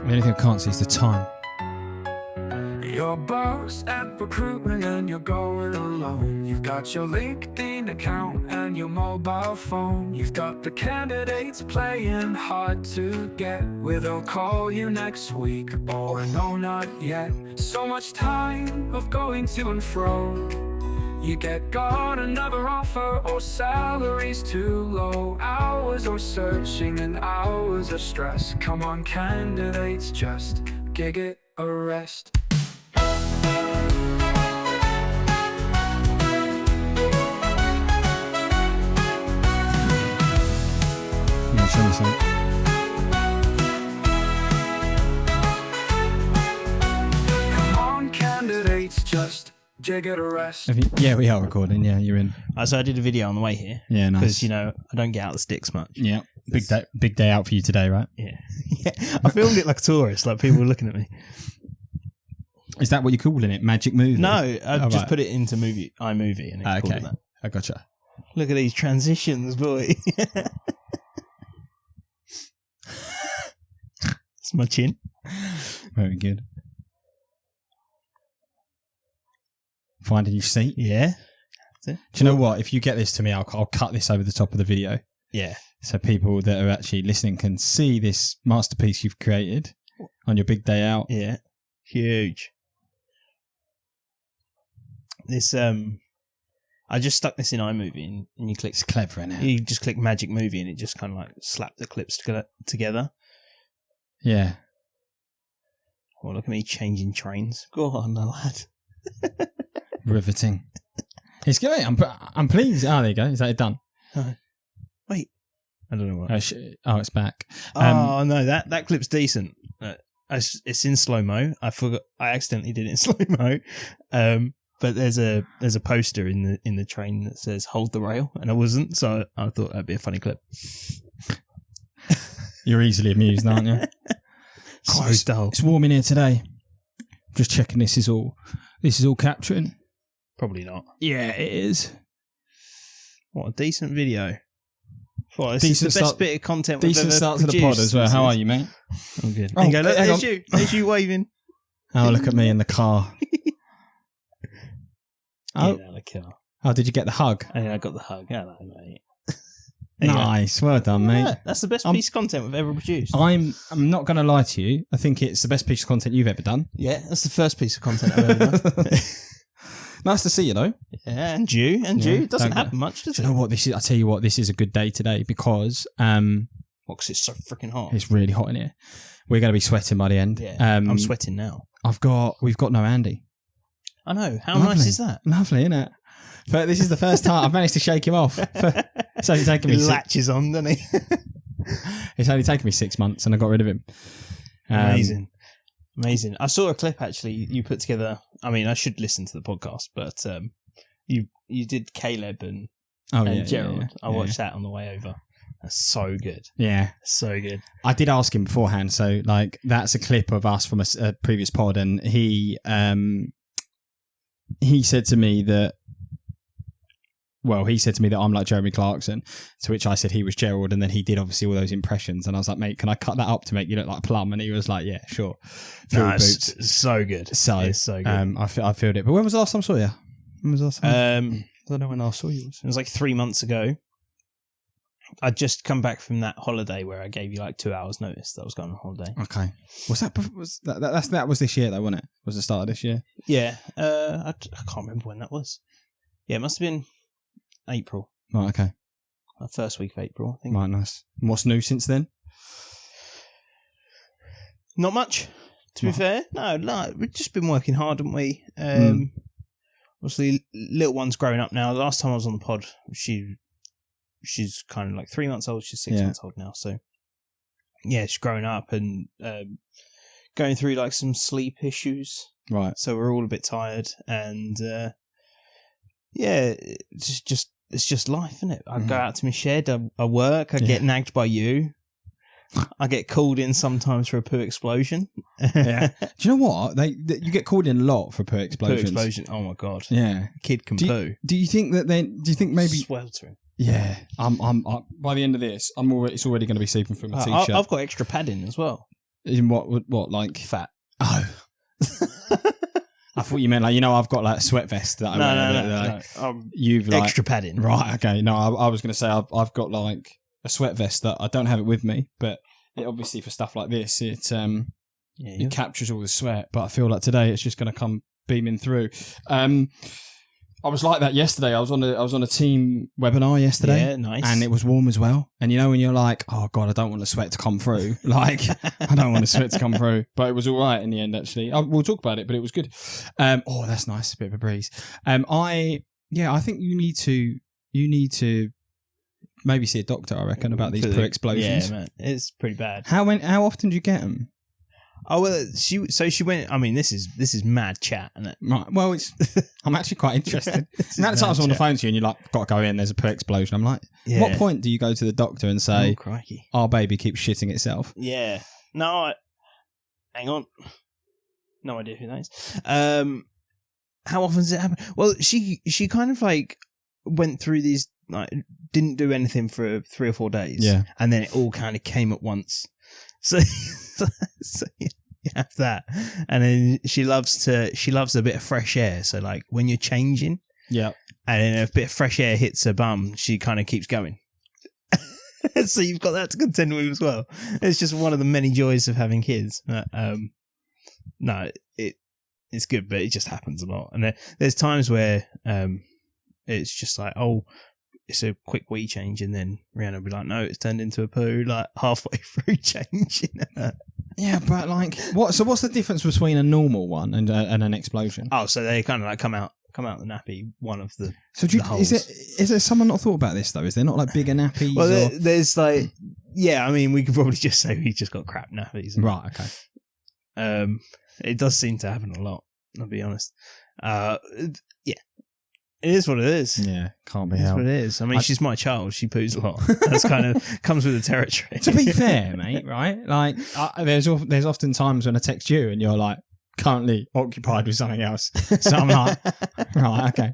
The only thing I can't see is the time. Your boss at recruitment and you're going alone. You've got your LinkedIn account and your mobile phone. You've got the candidates playing hard to get. Will they call you next week? Or no, not yet. So much time of going to and fro. You got another offer, or salary's too low. Hours of searching and hours of stress. Come on, candidates, just gig it a rest. Show me something. Come on, candidates, just jig it a rest. Yeah, we are recording. Yeah, you're in. So I did a video on the way here. Yeah, nice. Because, you know, I don't get out the sticks much. Yeah. Big day out for you today, right? Yeah. Yeah. I filmed it like a tourist, like people were looking at me. Is that what you're calling it? Magic movie? No, I just put it into iMovie and it called it that. I gotcha. Look at these transitions, boy. It's my chin. Very good. Finding your seat? Yeah. Do you know what? If you get this to me, I'll cut this over the top of the video. Yeah. So people that are actually listening can see this masterpiece you've created on your big day out. Yeah. Huge. This, I just stuck this in iMovie and you click. It's clever, isn't it? You just click Magic Movie and it just kind of like slapped the clips together. Yeah. Oh, look at me changing trains. Go on, lad. Riveting. It's good. I'm pleased. Oh, there you go. Is that it done? Wait. I don't know what. Oh, it's back. Oh, no, that clip's decent. It's in slow-mo. I forgot. I accidentally did it in slow-mo. But there's a poster in the train that says "Hold the rail," and I wasn't, so I thought that'd be a funny clip. You're easily amused, aren't you? So dull. It's warm in here today. Just checking this is all capturing. Probably not. Yeah, it is. What a decent video. Well, this is the best bit of content we've ever Decent start to the produced. pod as well. How are you, mate? I'm good. Oh, Look, there's you waving. Oh, look at me in the car. Oh, yeah, the car. Oh, did you get the hug? I got the hug. Hello, mate. Nice, well done, mate. Yeah, that's the best piece of content we've ever produced. I'm not going to lie to you. I think it's the best piece of content you've ever done. Yeah, that's the first piece of content I've ever done. Nice to see you, though. Yeah, and you. It doesn't happen much, does it? Do you know what this is? I tell you what, this is a good day today because because it's so freaking hot. It's really hot in here. We're going to be sweating by the end. Yeah, I'm sweating now. We've got no Andy. I know. How nice is that? Lovely, isn't it? But this is the first time I've managed to shake him off. It's only taken me latches on, doesn't he? It's only taken me 6 months and I got rid of him. Amazing. I saw a clip actually you put together. I mean, I should listen to the podcast, but you did Caleb and Gerald. Yeah. I watched that on the way over. That's so good. Yeah. So good. I did ask him beforehand. So, like, that's a clip of us from a previous pod. And he said to me that, I'm like Jeremy Clarkson, to which I said he was Gerald. And then he did obviously all those impressions. And I was like, mate, can I cut that up to make you look like Plum? And he was like, yeah, sure. It's so good. So, it's so good. I feel it. But when was the last time I saw you? When was the last time? I don't know when I saw you. It was like 3 months ago. I'd just come back from that holiday where I gave you like 2 hours notice that I was going on holiday. Okay. That was this year though, wasn't it? Was the start of this year? Yeah. I can't remember when that was. Yeah, it must have been April. Right, okay. First week of April, I think. Right, nice. And what's new since then? Not much, to be fair. No, we've just been working hard, haven't we? Obviously, little one's growing up now. The last time I was on the pod, she's kind of like 3 months old. She's 6 months old now. So, yeah, she's growing up and going through like some sleep issues. Right. So we're all a bit tired. And, yeah, it's just life, isn't it? I go out to my shed, I work, I get nagged by you. I get called in sometimes for a poo explosion. Yeah. Do you know what? You get called in a lot for poo explosions. Poo explosion. Oh my god. Yeah. Kid can poo. Do you think that then? Do you think maybe sweltering? Yeah. I'm by the end of this, it's already going to be seeping through my t-shirt. I've got extra padding as well. In what like Fat. Oh. I thought you meant like, I've got like a sweat vest that I wear. No. You've like, Extra padding. Right, okay. No, I was going to say I've got like a sweat vest that I don't have it with me, but it obviously for stuff like this, it captures all the sweat. But I feel like today it's just going to come beaming through. I was like that yesterday. I was on a team webinar yesterday. Yeah, nice. And it was warm as well. And when you're like, oh God, I don't want the sweat to come through. Like, I don't want the sweat to come through. But it was all right in the end, actually. We'll talk about it, but it was good. Oh, that's nice. A bit of a breeze. I think you need to maybe see a doctor, I reckon, about these poo explosions. Yeah, man. It's pretty bad. How often do you get them? Oh well, she went. I mean, this is mad chat, isn't it? Right. Well, I'm actually quite interested. And at the time I was on the phone to you, and you're like, "Got to go in." There's a poo explosion. I'm like, What point do you go to the doctor and say, "Oh, crikey, our baby keeps shitting itself"? Yeah. No. Hang on. No idea who that is. How often does it happen? Well, she kind of like went through these, like, didn't do anything for 3 or 4 days. Yeah. And then it all kind of came at once. So you have that, and then she loves a bit of fresh air. So like when you're changing, yeah, and then a bit of fresh air hits her bum, she kind of keeps going. So you've got that to contend with as well. It's just one of the many joys of having kids. No, it's good, but it just happens a lot. And there's times where it's just like, oh, it's a quick wee change, and then Rihanna will be like, no, it's turned into a poo, like halfway through changing. Yeah, but like, what's the difference between a normal one and an explosion? Oh, so they kind of like come out the nappy, one of the. So is there someone not thought about this though? Is there not like bigger nappies? Well, there's like, yeah, I mean, we could probably just say we just got crap nappies. Right. Okay. It does seem to happen a lot. I'll be honest. Yeah. It is what it is. Yeah, can't be helped. helped. That's what it is. I mean, she's my child. She poos a lot. That's kind of comes with the territory. To be fair, mate, right? Like, there's often times when I text you and you're like, currently occupied with something else. So I'm like, right, okay.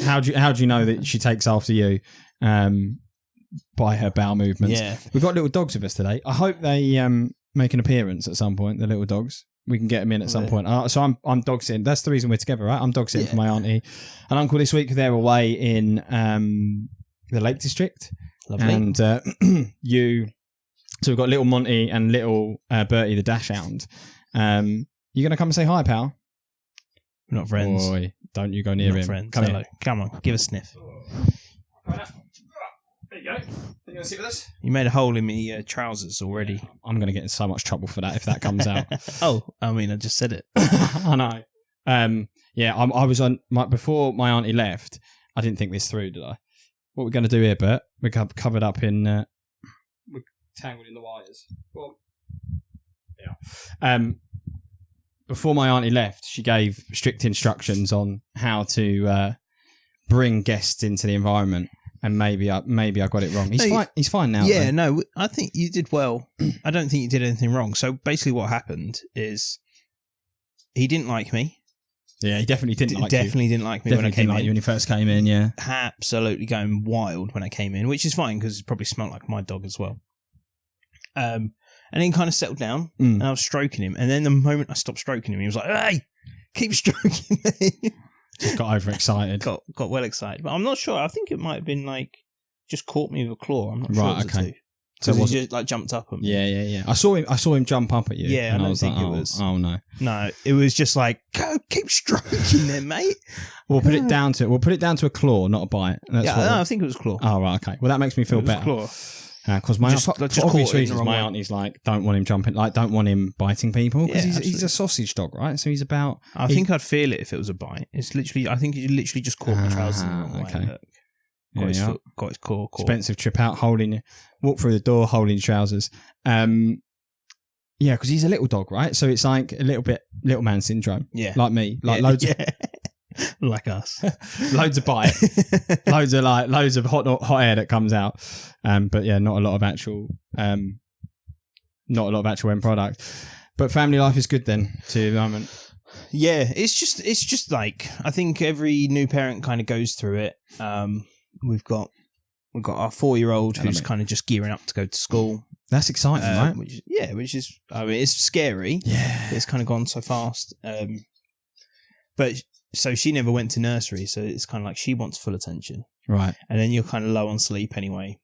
How do you know that she takes after you by her bowel movements? Yeah. We've got little dogs with us today. I hope they make an appearance at some point, the little dogs. We can get them in at some point. So I'm dog sitting. That's the reason we're together, right? I'm dog sitting for my auntie and uncle this week. They're away in the Lake District. Lovely. And so we've got little Monty and little Bertie the dash hound. You gonna come and say hi, pal? We're not friends. Boy, don't you go near him. Friends. Come Hello. here. Come on, give a sniff. There you go. You gonna sit with us? You made a hole in me trousers already. I'm gonna get in so much trouble for that if that comes out. Oh, I mean, I just said it. I know. Yeah, I was on before my auntie left. I didn't think this through, did I? What we're gonna do here, Bert? We're covered up in. We're tangled in the wires. Well, yeah. Before my auntie left, she gave strict instructions on how to bring guests into the environment. And maybe I got it wrong. He's fine now. Yeah, no, I think you did well. I don't think you did anything wrong. So basically what happened is he didn't like me. Yeah, he definitely didn't like you. Didn't like me when I came in. You when he first came in, yeah. Absolutely going wild when I came in, which is fine because it probably smelled like my dog as well. And then kind of settled down and I was stroking him. And then the moment I stopped stroking him, he was like, hey, keep stroking me. Just got overexcited. Got well excited. But I'm not sure. I think it might have been like just caught me with a claw. I'm not sure. Right, okay. So he just like jumped up at me. Yeah. I saw him jump up at you. Yeah, and I was like, oh no. No, it was just like, go keep stroking there, mate. We'll put it down to a claw, not a bite. I think it was claw. Oh right, okay. Well, that makes me feel better. Claw. Because for obvious reasons, my auntie's like, don't want him jumping, like, don't want him biting people because he's a sausage dog, right? So he's about. I think I'd feel it if it was a bite. It's literally, I think he literally just caught my trousers in the wrong way. Got his foot, got his claw. Expensive trip out, walk through the door, holding your trousers. Yeah, because he's a little dog, right? So it's like a little bit little man syndrome. Yeah, like me, like loads. Of, like us, loads of bite, loads of hot air that comes out. But yeah, not a lot of actual end product. But family life is good then to the moment. Yeah, it's just like I think every new parent kind of goes through it. We've got our 4-year-old who's kind of just gearing up to go to school. That's exciting, right? Which is, I mean, it's scary. Yeah. It's kind of gone so fast. But so she never went to nursery, so it's kind of like she wants full attention. Right. And then you're kind of low on sleep anyway.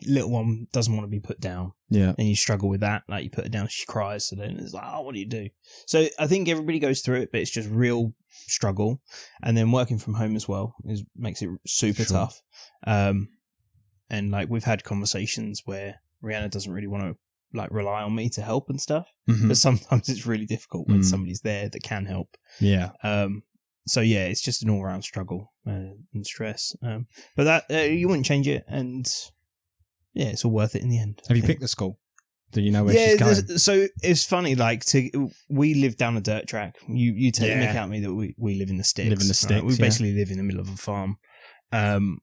Little one doesn't want to be put down. Yeah. And you struggle with that. Like, you put her down, she cries. So then it's like, oh, what do you do? So I think everybody goes through it, but it's just real struggle. And then working from home as well makes it super tough. And like, we've had conversations where Rihanna doesn't really want to like rely on me to help and stuff. Mm-hmm. But sometimes it's really difficult when somebody's there that can help. Yeah. So yeah, it's just an all-round struggle and stress. But that you wouldn't change it, and yeah, it's all worth it in the end. Have you picked the school? Do you know where she's going? So it's funny. Like, we live down a dirt track. You take the mick out me that we live in the sticks. Right? We basically live in the middle of a farm, and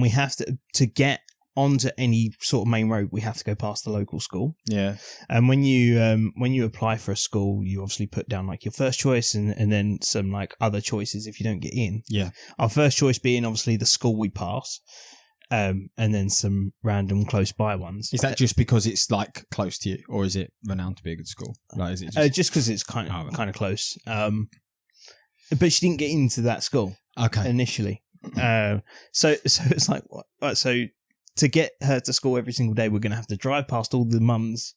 we have to get onto any sort of main road, we have to go past the local school. Yeah. And when you apply for a school, you obviously put down like your first choice and then some like other choices if you don't get in. Yeah. Our first choice being obviously the school we pass, and then some random close by ones. Is that just because it's like close to you, or is it renowned to be a good school? Like, is it just because it's kind of close? But she didn't get into that school. Okay. Initially. So it's like what? Right, so to get her to school every single day, we're going to have to drive past all the mums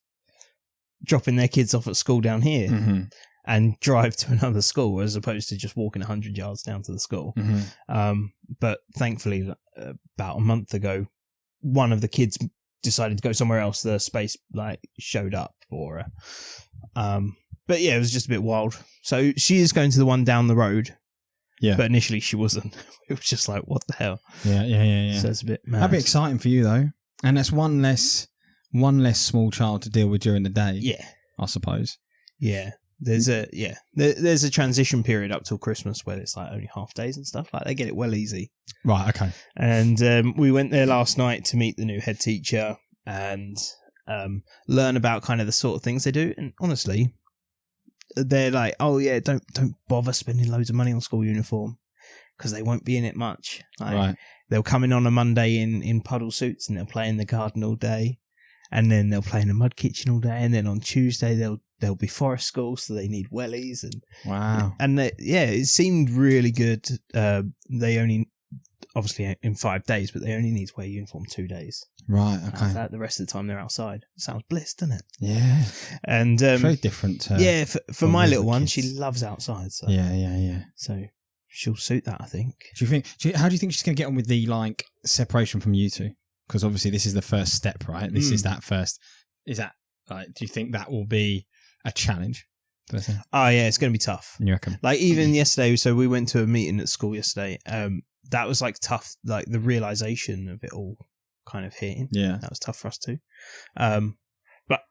dropping their kids off at school down here and drive to another school, as opposed to just walking 100 yards down to the school. But thankfully, about a month ago, one of the kids decided to go somewhere else. The space like showed up for her. But yeah, it was just a bit wild. So she is going to the one down the road. Yeah. But initially she wasn't. It was just like, what the hell? Yeah. So it's a bit mad. That'd be exciting for you though. And that's one less small child to deal with during the day. Yeah. I suppose. Yeah. There's a transition period up till Christmas where it's like only half days and stuff. Like, they get it well easy. Right, okay. And we went there last night to meet the new head teacher and learn about kind of the sort of things they do. And honestly, they're like, oh yeah, don't bother spending loads of money on school uniform because they won't be in it much. Like, right. They'll come in on a Monday in puddle suits and they'll play in the garden all day, and then they'll play in a mud kitchen all day, and then on Tuesday they'll be forest school, so they need wellies and wow. And it seemed really good. They only obviously in 5 days, but they only need to wear uniform 2 days. Right, okay. The rest of the time they're outside. Sounds bliss, doesn't it? Yeah. And very different. For my little one, she loves outside. So. Yeah. So she'll suit that, I think. How do you think she's going to get on with the like separation from you two? Because obviously this is the first step, right? This is that first. Is that like? Do you think that will be a challenge? Oh yeah, it's going to be tough. You reckon? Like even yesterday, so we went to a meeting at school yesterday. That was like tough. Like the realization of it all kind of hitting. Yeah, that was tough for us too. But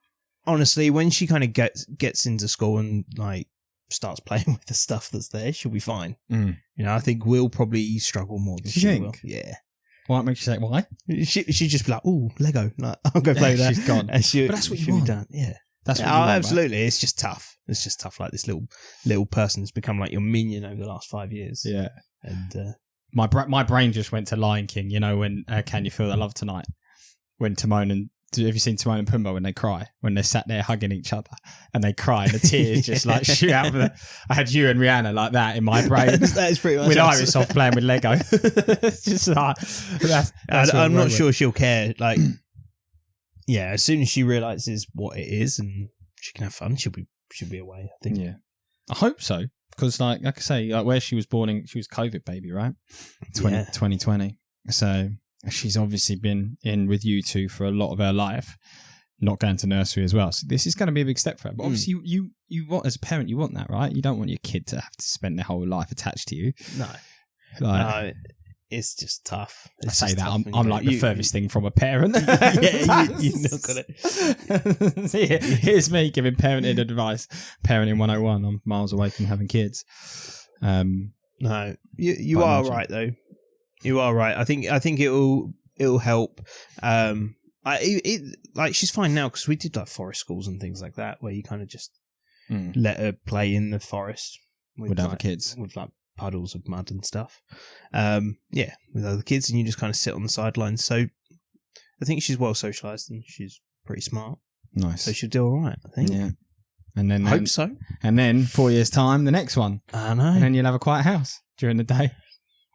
honestly, when she kind of gets into school and like starts playing with the stuff that's there, she'll be fine. You know, I think we'll probably struggle more than she will. Yeah. What makes you say why? She just be like, "Oh, Lego, like, I'll go play with that." She's gone. And but that's what you want. Done. Yeah, that's what you want, absolutely. Right? It's just tough. It's just tough. Like this little person's become like your minion over the last 5 years. Yeah, and my brain just went to Lion King. You know, when Can You Feel the Love Tonight? When Timon and have you seen Timon and Pumbaa when they cry? When they're sat there hugging each other and they cry and the tears just like shoot out of the... I had you and Rihanna like that in my brain. That is pretty much with Iris off playing with Lego. It's just like... I'm not sure she'll care. Like, yeah, as soon as she realises what it is and she can have fun, she'll be away, I think. Yeah. I hope so. Because like I say, like where she was born, she was COVID baby, right? 2020. So... She's obviously been in with you two for a lot of her life, not going to nursery as well. So this is going to be a big step for her. But obviously, you want, as a parent, you want that, right? You don't want your kid to have to spend their whole life attached to you. No, like, it's just tough. I say that I'm like the furthest thing from a parent. Yeah, you've not got it. Here's me giving parenting advice. Parenting 101. I'm miles away from having kids. No, you are right though. You are right. I think it'll help. Like she's fine now because we did like forest schools and things like that where you kind of just let her play in the forest with other kids with like puddles of mud and stuff. With other kids, and you just kind of sit on the sidelines. So I think she's well socialised and she's pretty smart. Nice. So she'll do all right, I think. Yeah. And then I hope so. And then 4 years' time, the next one. I know. And then you'll have a quiet house during the day.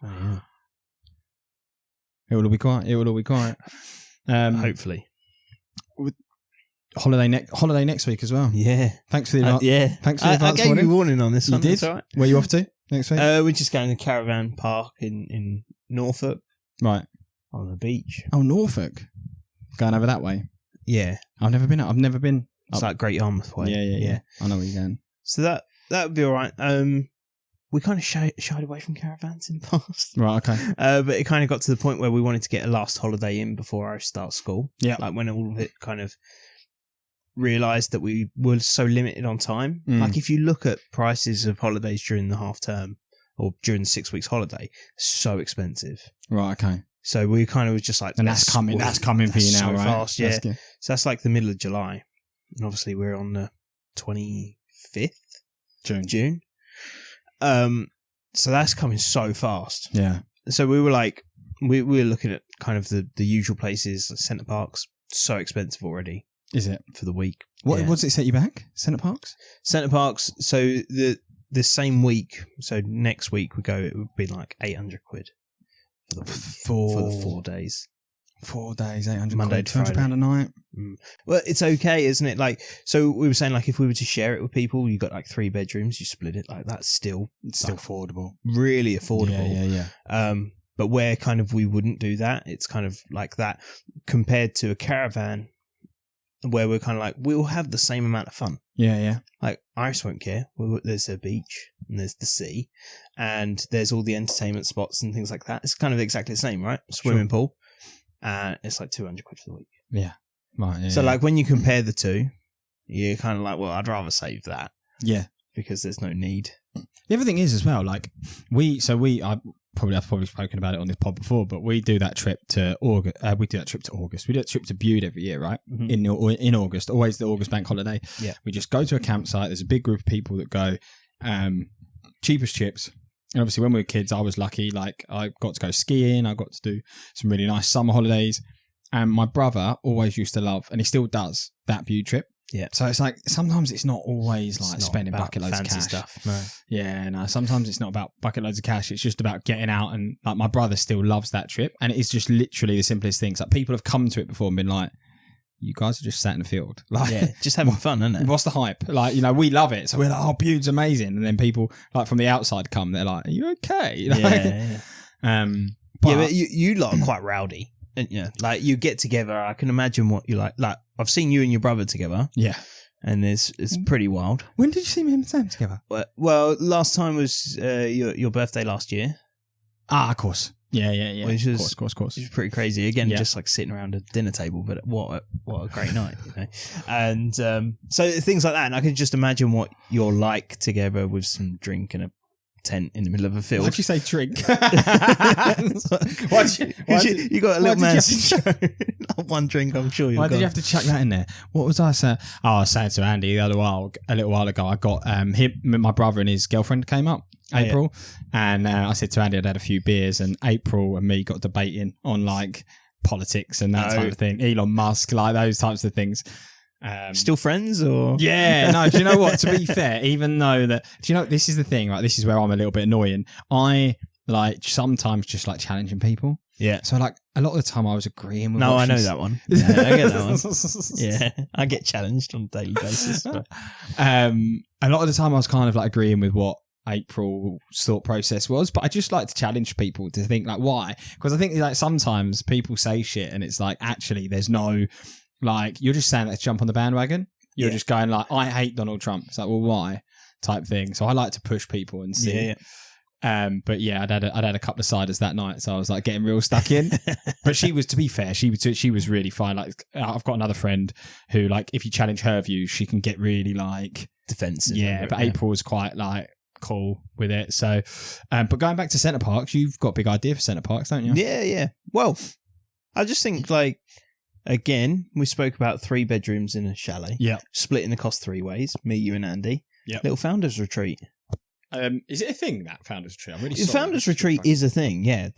Oh, yeah. It will all be quiet. It will all be quiet. Hopefully. Holiday next week as well. Yeah. Thanks for the yeah. Thanks for the advance I gave warning. you warning on this You one. did? That's all right. Where are you off to next week? We're just going to Caravan Park in Norfolk Right. on the beach. Oh, Norfolk. Going over that way. Yeah. I've never been. It's like Great Yarmouth way. Yeah. I know where you're going. So that would be all right. We kind of shied away from caravans in the past. Right, okay. But it kind of got to the point where we wanted to get a last holiday in before I start school. Yeah. Like when all of it kind of realised that we were so limited on time. Like if you look at prices of holidays during the half term or during the 6 weeks holiday, so expensive. Right, okay. So we kind of was just like... And that's coming for you now, so right? Fast, yeah. That's So that's like the middle of July. And obviously we're on the 25th? June. So that's coming so fast. Yeah. So we were like, we were looking at kind of the usual places, like Centre Parks, so expensive already. Is it? For the week. What does it set you back? Centre Parks? Centre Parks, so the same week, so next week we go, it would be like 800 quid for the 4 days. 4 days, 800 Monday quid, to Friday. £200 a night. Well, it's okay, isn't it? Like, so we were saying, like, if we were to share it with people, you got like 3 bedrooms, you split it, like that's still affordable, really affordable. Yeah. But where kind of we wouldn't do that, it's kind of like that compared to a caravan, where we're kind of like we'll have the same amount of fun. Yeah. Like Iris won't care. There's a beach and there's the sea, and there's all the entertainment spots and things like that. It's kind of exactly the same, right? Swimming pool. It's like 200 quid for the week. Yeah. Right. Yeah, so like when you compare the two, you're kind of like, well, I'd rather save that. Yeah. Because there's no need. The other thing is as well, like I've probably spoken about it on this pod before, but we do that trip to August. We do that trip to Bude every year, right? Mm-hmm. In August, always the August bank holiday. Yeah. We just go to a campsite. There's a big group of people that go. Cheap as chips. And obviously when we were kids, I was lucky. Like I got to go skiing. I got to do some really nice summer holidays. And my brother always used to love, and he still does, that Bude trip. Yeah. So it's like, sometimes it's not always like spending bucket loads of fancy cash. Stuff. No. Yeah, no, sometimes it's not about bucket loads of cash. It's just about getting out, and like my brother still loves that trip. And it's just literally the simplest things. Like people have come to it before and been like, you guys are just sat in the field. Like, yeah, just having fun, isn't it? What's the hype? Like, we love it. So we're like, oh, Bude's amazing. And then people like from the outside come, they're like, are you okay? Like, yeah. But you lot are quite rowdy. Yeah, like you get together. I can imagine what you like. Like I've seen you and your brother together. Yeah, and it's pretty wild. When did you see me and Sam together? Well, last time was your birthday last year. Ah, of course. Yeah. Which is, of course. Which is pretty crazy. Again, just like sitting around a dinner table, but what a great night, you know. And so things like that, and I can just imagine what you're like together with some drink and a tent in the middle of a field. Why'd you say drink? You got a little man show. One drink, I'm sure you're Why did you have to chuck that in there? What was I saying? Oh, I was saying to Andy a little while ago, I got my brother and his girlfriend came up, April, and I said to Andy I'd had a few beers, and April and me got debating on like politics and that type of thing, Elon Musk, like those types of things. Still friends or? Yeah, no, do you know what? To be fair, even though this is the thing, right? This is where I'm a little bit annoying. I like sometimes just like challenging people. Yeah. So like a lot of the time I was agreeing with I know that one. Yeah, I get that one. Yeah. I get challenged on a daily basis. But. A lot of the time I was kind of like agreeing with what April's thought process was, but I just like to challenge people to think like, why? Because I think like sometimes people say shit and it's like, actually there's no, like, you're just saying that to jump on the bandwagon. You're just going like, I hate Donald Trump. It's like, well, why? Type thing. So I like to push people and see. Yeah. But yeah, I'd had a couple of ciders that night, so I was like getting real stuck in. But she was, to be fair, she was really fine. Like I've got another friend who, like, if you challenge her views, she can get really like defensive. Yeah, but April was quite like cool with it. So, but going back to Centre Parks, you've got a big idea for Centre Parks, don't you? Yeah. Well, I just think like. Again, we spoke about 3 bedrooms in a chalet. Yeah. Splitting the cost 3 ways. Me, you and Andy. Yeah. Little founders retreat. Is it a thing, that founders retreat? I'm really sorry. Founders retreat is a thing, yeah.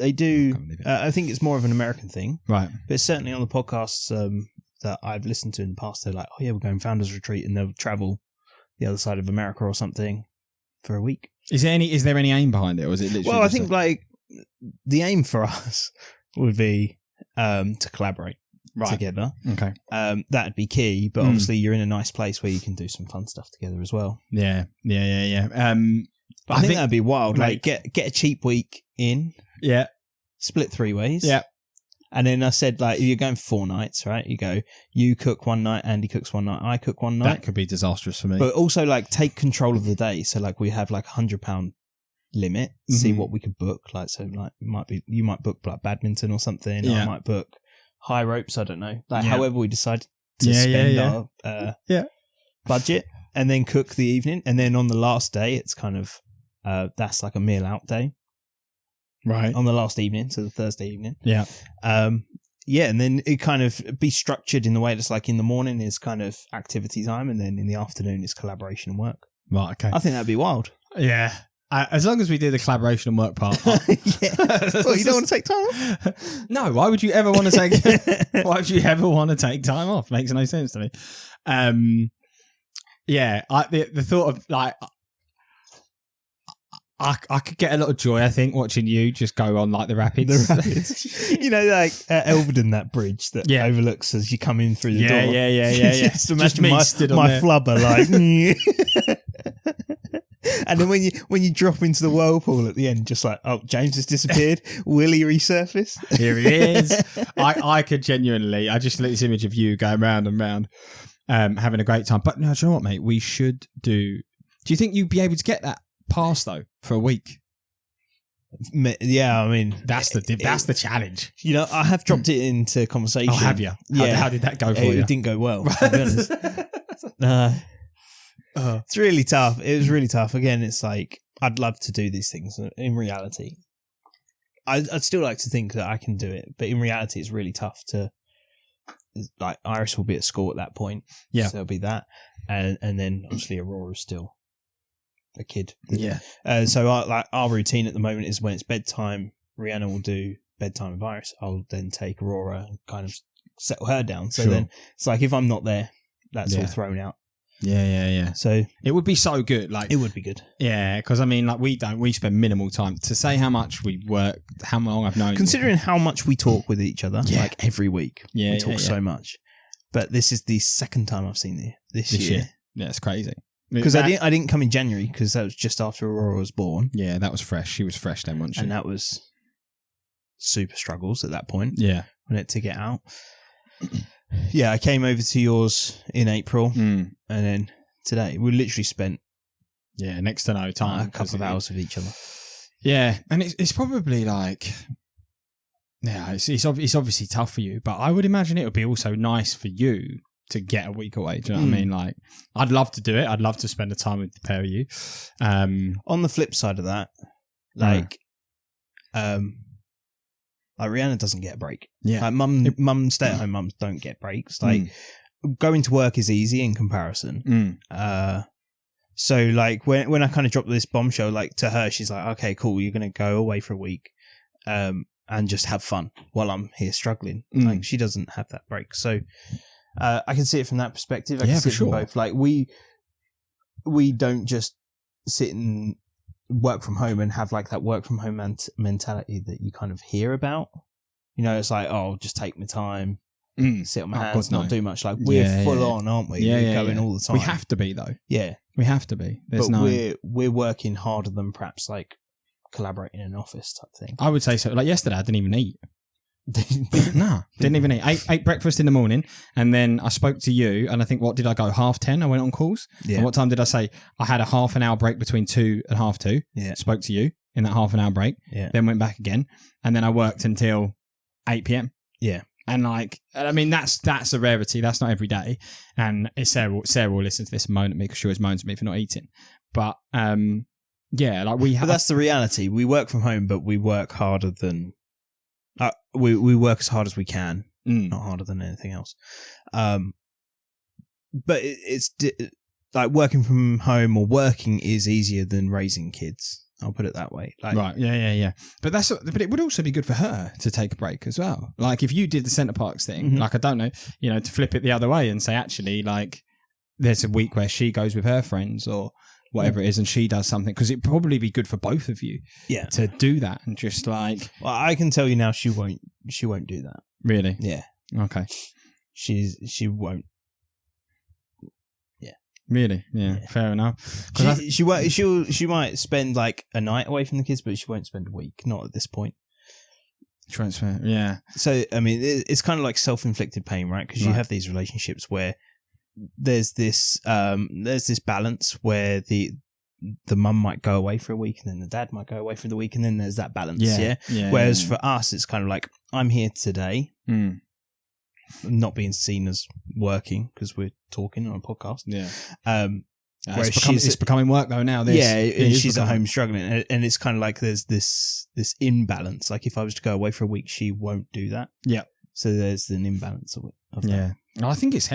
they do. Can't believe it. I think it's more of an American thing, Right. but certainly on the podcasts that I've listened to in the past, they're like, "Oh yeah, we're going founders retreat," and they'll travel the other side of America or something for a week. Is there any aim behind it, or is it literally? Well, I just think like the aim for us would be to collaborate together. Okay. That'd be key, but obviously you're in a nice place where you can do some fun stuff together as well. Yeah. But I think that'd be wild. Like, Like get a cheap week in, yeah, split 3 ways. yeah, And then I said, like, if you're going 4 nights, right? You cook one night, Andy cooks one night, I cook one night. that could be disastrous for me. But also, like, take control of the day. So, like, we have like £100 limit. See what we could book. Like, so, like, you might book like badminton or something. Or I might book high ropes. I don't know. Like, however we decide to spend our budget, and then cook the evening, and then on the last day, it's kind of that's like a meal out day. Right. On the last evening, so the Thursday evening. Yeah. And then it kind of be structured in the way that's like in the morning is kind of activity time, and then in the afternoon is collaboration and work. Right, okay. I think that'd be wild. Yeah. As long as we do the collaboration and work part. Well, you don't want to take time off? No, why would you ever want to take why would you ever want to take time off? Makes no sense to me. The thought of like I could get a lot of joy, I think, watching you just go on like the rapids. You know, like at Elvedon, that bridge that overlooks as you come in through the door. Yeah. Just imagine Just my flubber like. And then when you drop into the whirlpool at the end, just like, oh, James has disappeared. Will he resurface? Here he is. I could genuinely, I just lit this image of you going round and round, having a great time. But no, do you know what, mate? We should do you think you'd be able to get that pass though for a week? Yeah, I mean, that's the challenge. You know, I have dropped it into conversation. Oh, have you? Yeah. How did that go for you? It didn't go well, to be honest. It's really tough. It was really tough. Again, it's like, I'd love to do these things. In reality, I'd still like to think that I can do it, but in reality, it's really tough to, like, Iris will be at school at that point. Yeah. So it'll be that. And then obviously Aurora's still a kid. Yeah. So our routine at the moment is when it's bedtime, Rihanna will do bedtime with Iris. I'll then take Aurora and kind of settle her down. So then it's like, if I'm not there, that's all thrown out. Yeah. So it would be so good. Like, it would be good. Yeah, because I mean, like, we spend minimal time to say how much we work, how long I've known. Considering how much we talk with each other, like every week, we talk so much. But this is the second time I've seen you this year. Yeah, it's crazy. Because I didn't come in January because that was just after Aurora was born. Yeah, that was fresh. She was fresh then, wasn't she? And that was super struggles at that point. Yeah, to get out. Yeah, I came over to yours in April, and then today we literally spent next to no time, a couple of hours with each other. Yeah, and it's probably like, it's obviously tough for you, but I would imagine it would be also nice for you to get a week away. Do you know what I mean? Like, I'd love to do it. I'd love to spend the time with the pair of you. On the flip side of that, like Rihanna doesn't get a break. Yeah. Like stay-at-home mums don't get breaks. Like, going to work is easy in comparison. So, like, when I kind of dropped this bombshell, like, to her, she's like, okay, cool, you're going to go away for a week and just have fun while I'm here struggling. Like, she doesn't have that break. So, I can see it from that perspective. I can see it from both. Like, we don't just sit and work from home and have like that work from home mentality that you kind of hear about. You know, it's like, oh, just take my time, sit on my hands, not do much. Like, we're full on, aren't we? We're going all the time. We have to be though. Yeah, we have to be. We're working harder than perhaps like collaborating in an office type thing. I would say so. Like yesterday, I didn't even eat. No, didn't even eat. Ate breakfast in the morning, and then I spoke to you, and I think, what did I go, 10:30? I went on calls. Yeah. And what time did I say? I had a half an hour break between 2 and 2:30. Yeah. Spoke to you in that half an hour break. Yeah. Then went back again, and then I worked until 8 p.m. Yeah. And like, I mean, that's a rarity. That's not every day. And Sarah will listen to this and moan at me because she always moans at me for not eating. But yeah, like we have. But that's the reality. We work from home, but we work harder than. We work as hard as we can, not harder than anything else. But it's like working from home or working is easier than raising kids. I'll put it that way. Like, right. Yeah. But but it would also be good for her to take a break as well. Like if you did the Centre Parks thing, like I don't know, to flip it the other way and say actually like there's a week where she goes with her friends or whatever it is and she does something, because it'd probably be good for both of you to do that and just like. Well, I can tell you now she won't do that. Really? Yeah. Okay. She won't. Really? Yeah. Fair enough. She might spend like a night away from the kids, but she won't spend a week. Not at this point. Transfer. Yeah. So I mean, it's kind of like self-inflicted pain, right? Because you have these relationships where there's this balance where the mum might go away for a week and then the dad might go away for the week, and then there's that balance. Yeah. Whereas for us, it's kind of like I'm here today. Not being seen as working because we're talking on a podcast. Yeah. Whereas it's becoming work though now. She's at home struggling, and it's kind of like there's this imbalance. Like if I was to go away for a week, she won't do that. Yeah. So there's an imbalance of that. Yeah. I think it's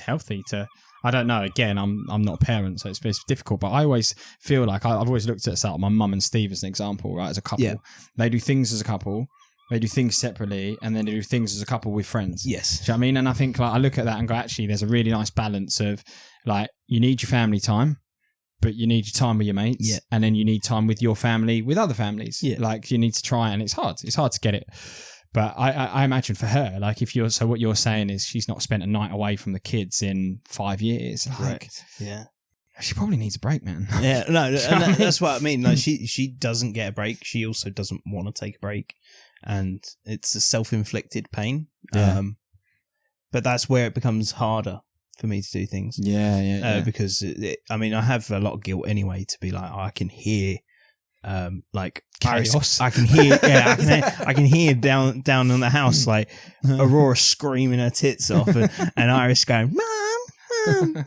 healthy to. I don't know. Again, I'm not a parent, so it's difficult. But I always feel like I've always looked at my mum and Steve as an example, right? As a couple, they do things as a couple. They do things separately, and then they do things as a couple with friends. Yes. Do you know what I mean? And I think like I look at that and go, actually, there's a really nice balance of like you need your family time, but you need your time with your mates, and then you need time with your family with other families. Yeah. Like you need to try, and it's hard. It's hard to get it. But I imagine for her, like what you're saying is she's not spent a night away from the kids in 5 years. Like, yeah. She probably needs a break, man. Yeah, no, and that's what I mean. Like she doesn't get a break. She also doesn't want to take a break. And it's a self-inflicted pain. Yeah. But that's where it becomes harder for me to do things. Yeah. Because I have a lot of guilt anyway to be like, I can hear, like chaos. I can hear, I can hear down in the house like Aurora screaming her tits off, and Iris going, "Mom, I'm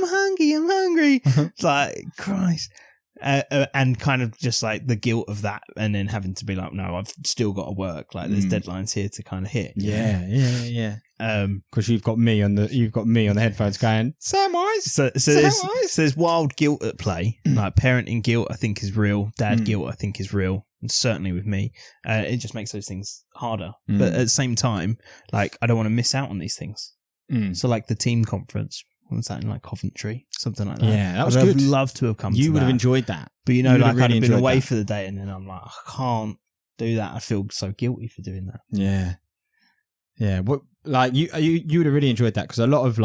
hungry." It's like, Christ. And kind of just like the guilt of that, and then having to be like, no, I've still got to work. Like there's deadlines here to kind of hit. Yeah. Because you've got me on the headphones going, Samwise. So there's wild guilt at play. Like parenting guilt, I think is real. Dad guilt, I think is real. And certainly with me, it just makes those things harder. But at the same time, like I don't want to miss out on these things. So like the team conference. What was that in like Coventry? Something like that. Yeah, that was good. I'd love to have come to that. You would have enjoyed that. But like I'd have been away for the day and then I'm like, I can't do that. I feel so guilty for doing that. Yeah. Yeah. What like you would have really enjoyed that, because a lot of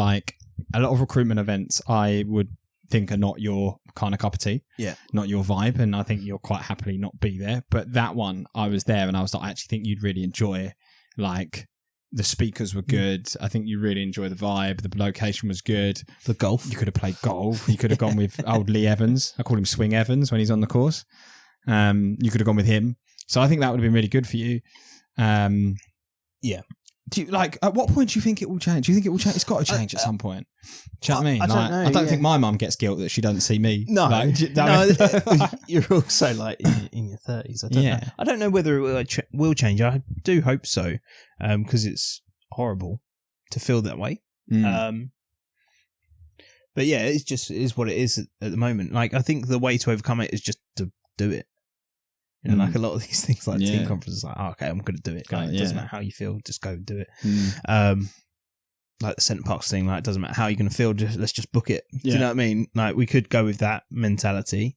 recruitment events I would think are not your kind of cup of tea. Yeah. Not your vibe, and I think you'll quite happily not be there. But that one, I was there and I was like, I actually think you'd really enjoy like the speakers were good. I think you really enjoy the vibe. The location was good. The golf. You could have played golf. You could have gone with old Lee Evans. I call him Swing Evans when he's on the course. You could have gone with him. So I think that would have been really good for you. Yeah. Do you, like, at what point do you think it will change? Do you think it will change? It's got to change at some point. Do you know what I mean? I don't know. I don't think my mum gets guilt that she doesn't see me. No. Like, you're also like in your 30s. I don't know whether it will change. I do hope so, because it's horrible to feel that way. But yeah, it is what it is at the moment. Like, I think the way to overcome it is just to do it. You know, like a lot of these things, like team conferences, like, okay, I'm going to do it. Like, it doesn't matter how you feel, just go and do it. Like the Centre Parks thing, like, it doesn't matter how you're going to feel, let's just book it. Do you know what I mean? Like, we could go with that mentality.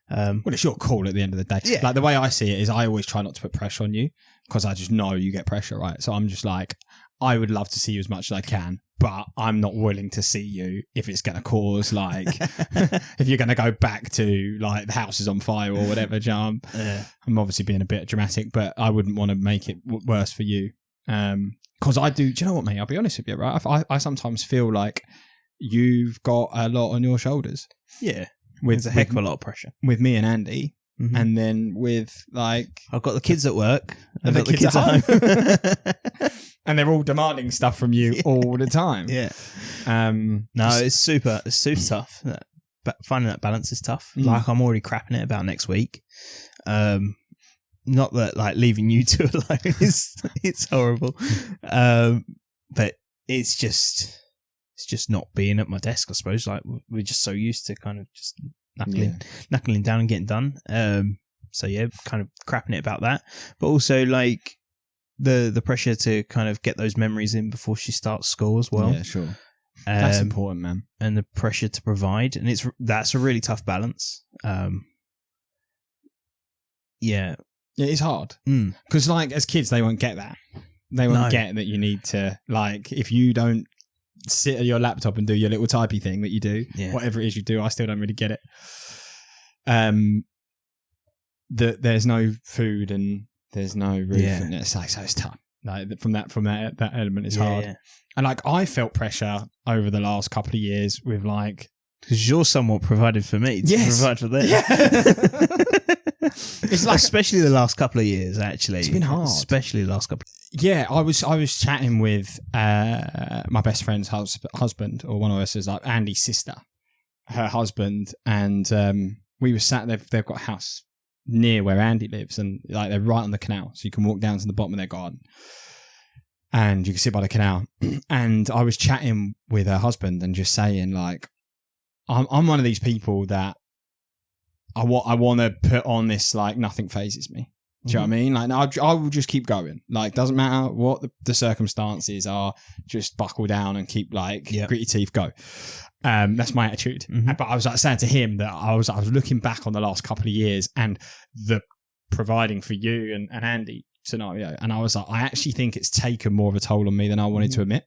Well, it's your call at the end of the day. Yeah. Like, the way I see it is I always try not to put pressure on you, because I just know you get pressure, right? So I'm just like, I would love to see you as much as I can, but I'm not willing to see you if it's going to cause, like, if you're going to go back to, like, the house is on fire or whatever, I'm obviously being a bit dramatic, but I wouldn't want to make it worse for you. Because I do you know what, mate? I'll be honest with you, right? I sometimes feel like you've got a lot on your shoulders. Yeah. There's a heck of a lot of pressure. With me and Andy. Mm-hmm. And then with, like... I've got the kids at work. I've got the kids at home. And they're all demanding stuff from you all the time. Yeah. No, it's super tough. But finding that balance is tough. Like, I'm already crapping it about next week. Not that, like, leaving you two alone it's horrible. But it's just not being at my desk, I suppose. Like, we're just so used to kind of just knuckling down and getting done. So yeah, kind of crapping it about that, but also like the pressure to kind of get those memories in before she starts school as well. Yeah, sure. That's important, man. And the pressure to provide, and that's a really tough balance. Yeah, it's hard because like as kids they won't get that. They won't get that you need to, like, if you don't sit at your laptop and do your little typey thing that you do, whatever it is you do, I still don't really get it. That there's no food and there's no roof, and it's like, so it's tough. Like from that element, it's hard. Yeah. And like I felt pressure over the last couple of years with like, because you're somewhat provided for me to provide for them. Yeah. It's like, especially the last couple of years, actually. It's been hard. Especially the last couple. Yeah, I was chatting with my best friend's husband, or one of us is like Andy's sister, her husband, and we were sat. They've got a house near where Andy lives, and like they're right on the canal, so you can walk down to the bottom of their garden, and you can sit by the canal. And I was chatting with her husband and just saying like, I'm one of these people that I want to put on this like nothing phases me. Do you know what I mean? Like, no, I will just keep going. Like, doesn't matter what the circumstances are, just buckle down and keep like grit your teeth, go. That's my attitude. But I was like saying to him that I was looking back on the last couple of years and the providing for you and Andy scenario, and I was like, I actually think it's taken more of a toll on me than I wanted to admit.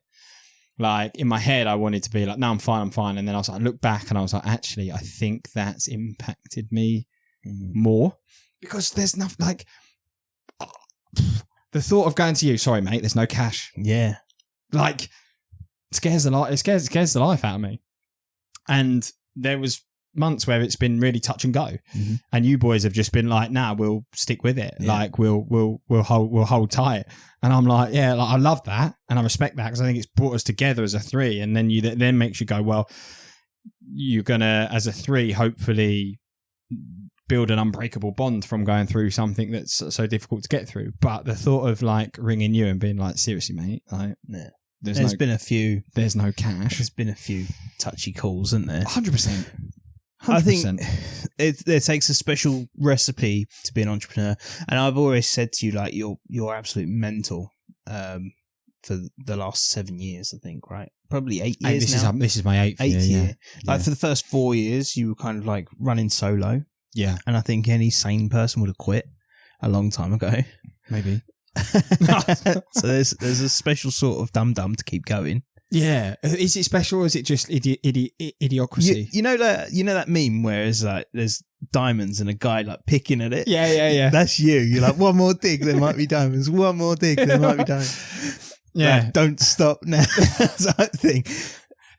Like in my head, I wanted to be like, no, I'm fine. And then I was like, I looked back and I was like, actually, I think that's impacted me more because there's nothing like the thought of going to you. Sorry, mate, there's no cash. Yeah, like it scares the life out of me. And there was months where it's been really touch and go, and you boys have just been like, nah, we'll stick with it. Yeah. Like we'll hold tight. And I'm like, yeah, like, I love that and I respect that because I think it's brought us together as a three. And then then makes you go, well, you're gonna as a three hopefully build an unbreakable bond from going through something that's so difficult to get through. But the thought of like ringing you and being like, seriously, mate, like, there's been a few. There's no cash. There's been a few touchy calls, isn't there? 100%. I think it takes a special recipe to be an entrepreneur, and I've always said to you, like, you're absolute mental for the last 7 years, I think, right? Probably 8 years now. This is my eighth year. Like for the first 4 years, you were kind of like running solo. Yeah, and I think any sane person would have quit a long time ago. Maybe. So there's a special sort of dum-dum to keep going. Yeah, is it special or is it just idiocracy? You know that meme where it's like there's diamonds and a guy like picking at it. Yeah. That's you. You're like, one more dig, there might be diamonds. One more dig, there might be diamonds. Yeah, like, don't stop now. Type thing.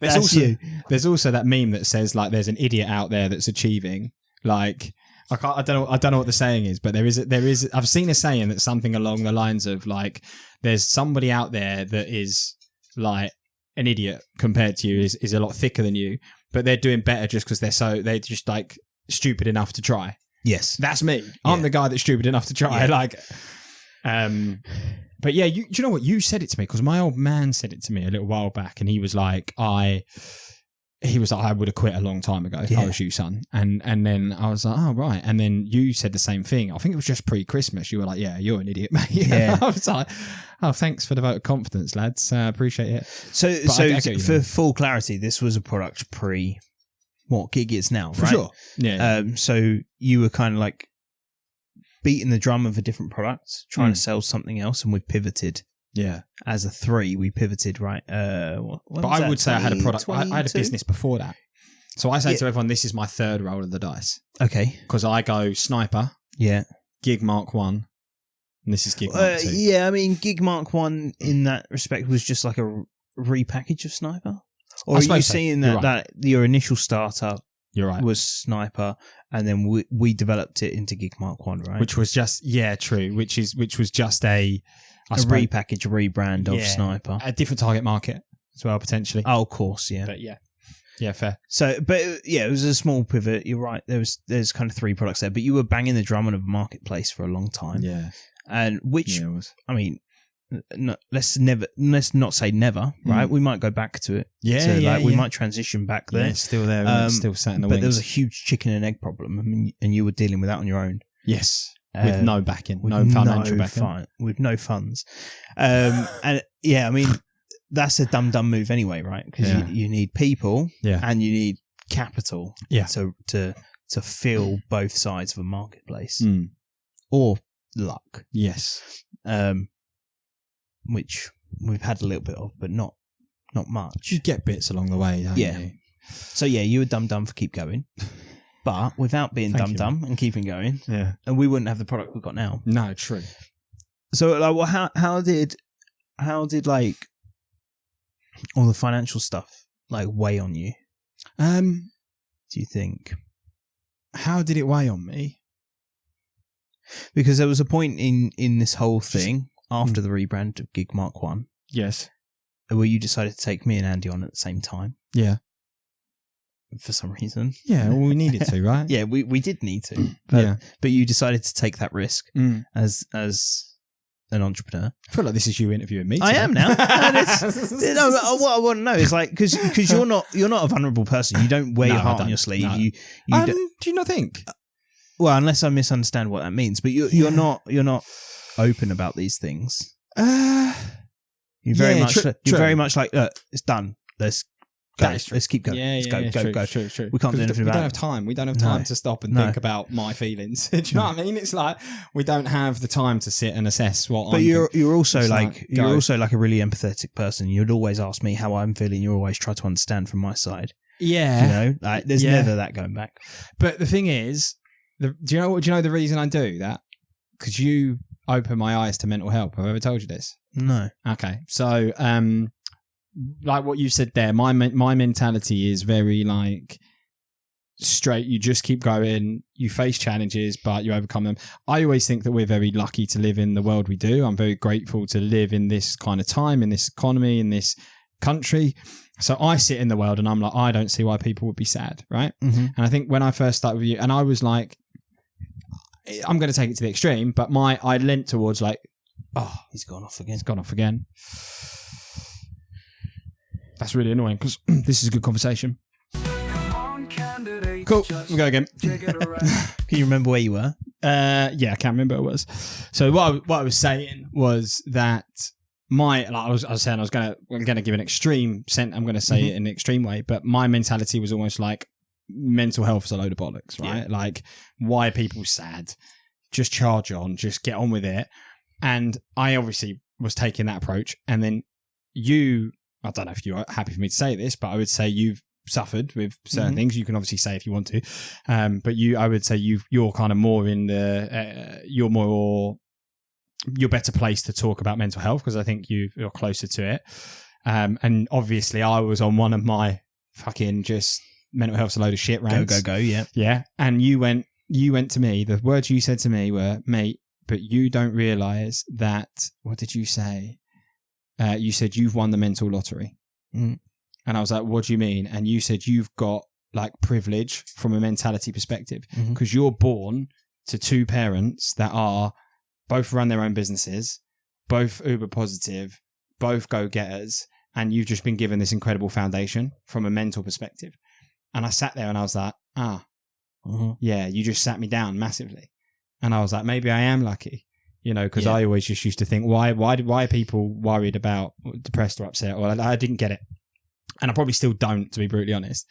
There's also that meme that says like there's an idiot out there that's achieving. Like I don't know what the saying is, but there is. I've seen a saying that's something along the lines of like there's somebody out there that is like an idiot compared to you is a lot thicker than you, but they're doing better just because they're just like stupid enough to try. Yes, that's me. I'm the guy that's stupid enough to try. Yeah. Like, but yeah, do you know what? You said it to me because my old man said it to me a little while back, and he was like, I would have quit a long time ago if I was you, son. And then I was like, oh, right. And then you said the same thing. I think it was just pre-Christmas. You were like, yeah, you're an idiot, mate. Yeah. I was like, oh, thanks for the vote of confidence, lads. Appreciate it. So for full clarity, this was a product pre what Giig is now, right? For sure. Yeah. So you were kind of like beating the drum of a different product, trying to sell something else, and we've pivoted. Yeah, as a three, we pivoted, right? But I would say I had a product. I had a business before that, so I say to everyone, "This is my third roll of the dice." Okay, because I go Sniper, Giig Mark 1, and this is Giig Mark 2. Yeah, I mean, Giig Mark 1 in that respect was just like a repackage of Sniper. Or are you saying that your initial startup? You're right. Was Sniper, and then we developed it into Giig Mark 1, right? Which was just true. Which was just a repackage, rebrand of Sniper. A different target market as well, potentially. Oh, of course, yeah. But yeah, fair. So, but it was a small pivot. You're right. There's kind of three products there, but you were banging the drum on a marketplace for a long time. Yeah. And which, I mean, let's not say never, right? We might go back to it. We might transition back there. Yeah, it's still there, it's still sat in the wings. But there was a huge chicken and egg problem, and you were dealing with that on your own. Yes, with no backing, no financial backing, with no funds. And yeah, I mean, that's a dumb move anyway, right? Because you need people, and you need capital, to fill both sides of a marketplace, or luck. Yes. Which we've had a little bit of, but not much. You get bits along the way, don't you? So you were dumb for keep going, but without being dumb and keeping going, and we wouldn't have the product we've got now. No, true. So like, well, how did like all the financial stuff like weigh on you? Do you think? How did it weigh on me? Because there was a point in this whole thing after the rebrand of Giig Mark 1. Yes. Where you decided to take me and Andy on at the same time. Yeah. For some reason. Yeah, well, we needed to, right? Yeah, we did need to. But you decided to take that risk as an entrepreneur. I feel like this is you interviewing me today. I am now. What I want to know is like, because you're not a vulnerable person. You don't wear your heart on your sleeve. No. Do you not think? Well, unless I misunderstand what that means, but you're not open about these things. You're very much like, it's done. Let's go. Let's keep going. Go. True. We can't do anything about it. We don't have time. We don't have time to stop and think about my feelings. Do you know what I mean? It's like we don't have the time to sit and assess what. But you're also like a really empathetic person. You'd always ask me how I'm feeling. You always try to understand from my side. Yeah, you know, like there's never that going back. But the thing is, do you know the reason I do that? Because you open my eyes to mental health. Have I ever told you this? No. Okay, so like what you said there, my mentality is very like straight. You just keep going. You face challenges, but you overcome them. I always think that we're very lucky to live in the world we do. I'm very grateful to live in this kind of time, in this economy, in this country. So I sit in the world and I'm like, I don't see why people would be sad, right? And I think when I first started with you, and I was like, I'm going to take it to the extreme, but I leant towards like, oh, he's gone off again. It's gone off again. That's really annoying because this is a good conversation. Cool. We'll go again. Can you remember where you were? Yeah, I can't remember what it was. So what I was saying was that I was saying I was gonna give an extreme I'm gonna say it in an extreme way, but my mentality was almost like mental health is a load of bollocks, right? Yeah. Like, why are people sad? Just charge on, just get on with it. And I obviously was taking that approach. And then I don't know if you're happy for me to say this, but I would say you've suffered with certain things. You can obviously say if you want to, but I would say you're kind of more in the you're better placed to talk about mental health because I think you're closer to it. And obviously, I was on one of my fucking just mental health's a load of shit rants. Go, yeah. Yeah. And you went to me, the words you said to me were, mate, but you don't realise that, what did you say? You said you've won the mental lottery. And I was like, what do you mean? And you said you've got like privilege from a mentality perspective because you're born to two parents that are both run their own businesses, both uber positive, both go-getters, and you've just been given this incredible foundation from a mental perspective. And I sat there and I was like, yeah, you just sat me down massively. And I was like, maybe I am lucky, you know, because I always just used to think, why are people worried about depressed or upset? Well, I didn't get it. And I probably still don't, to be brutally honest.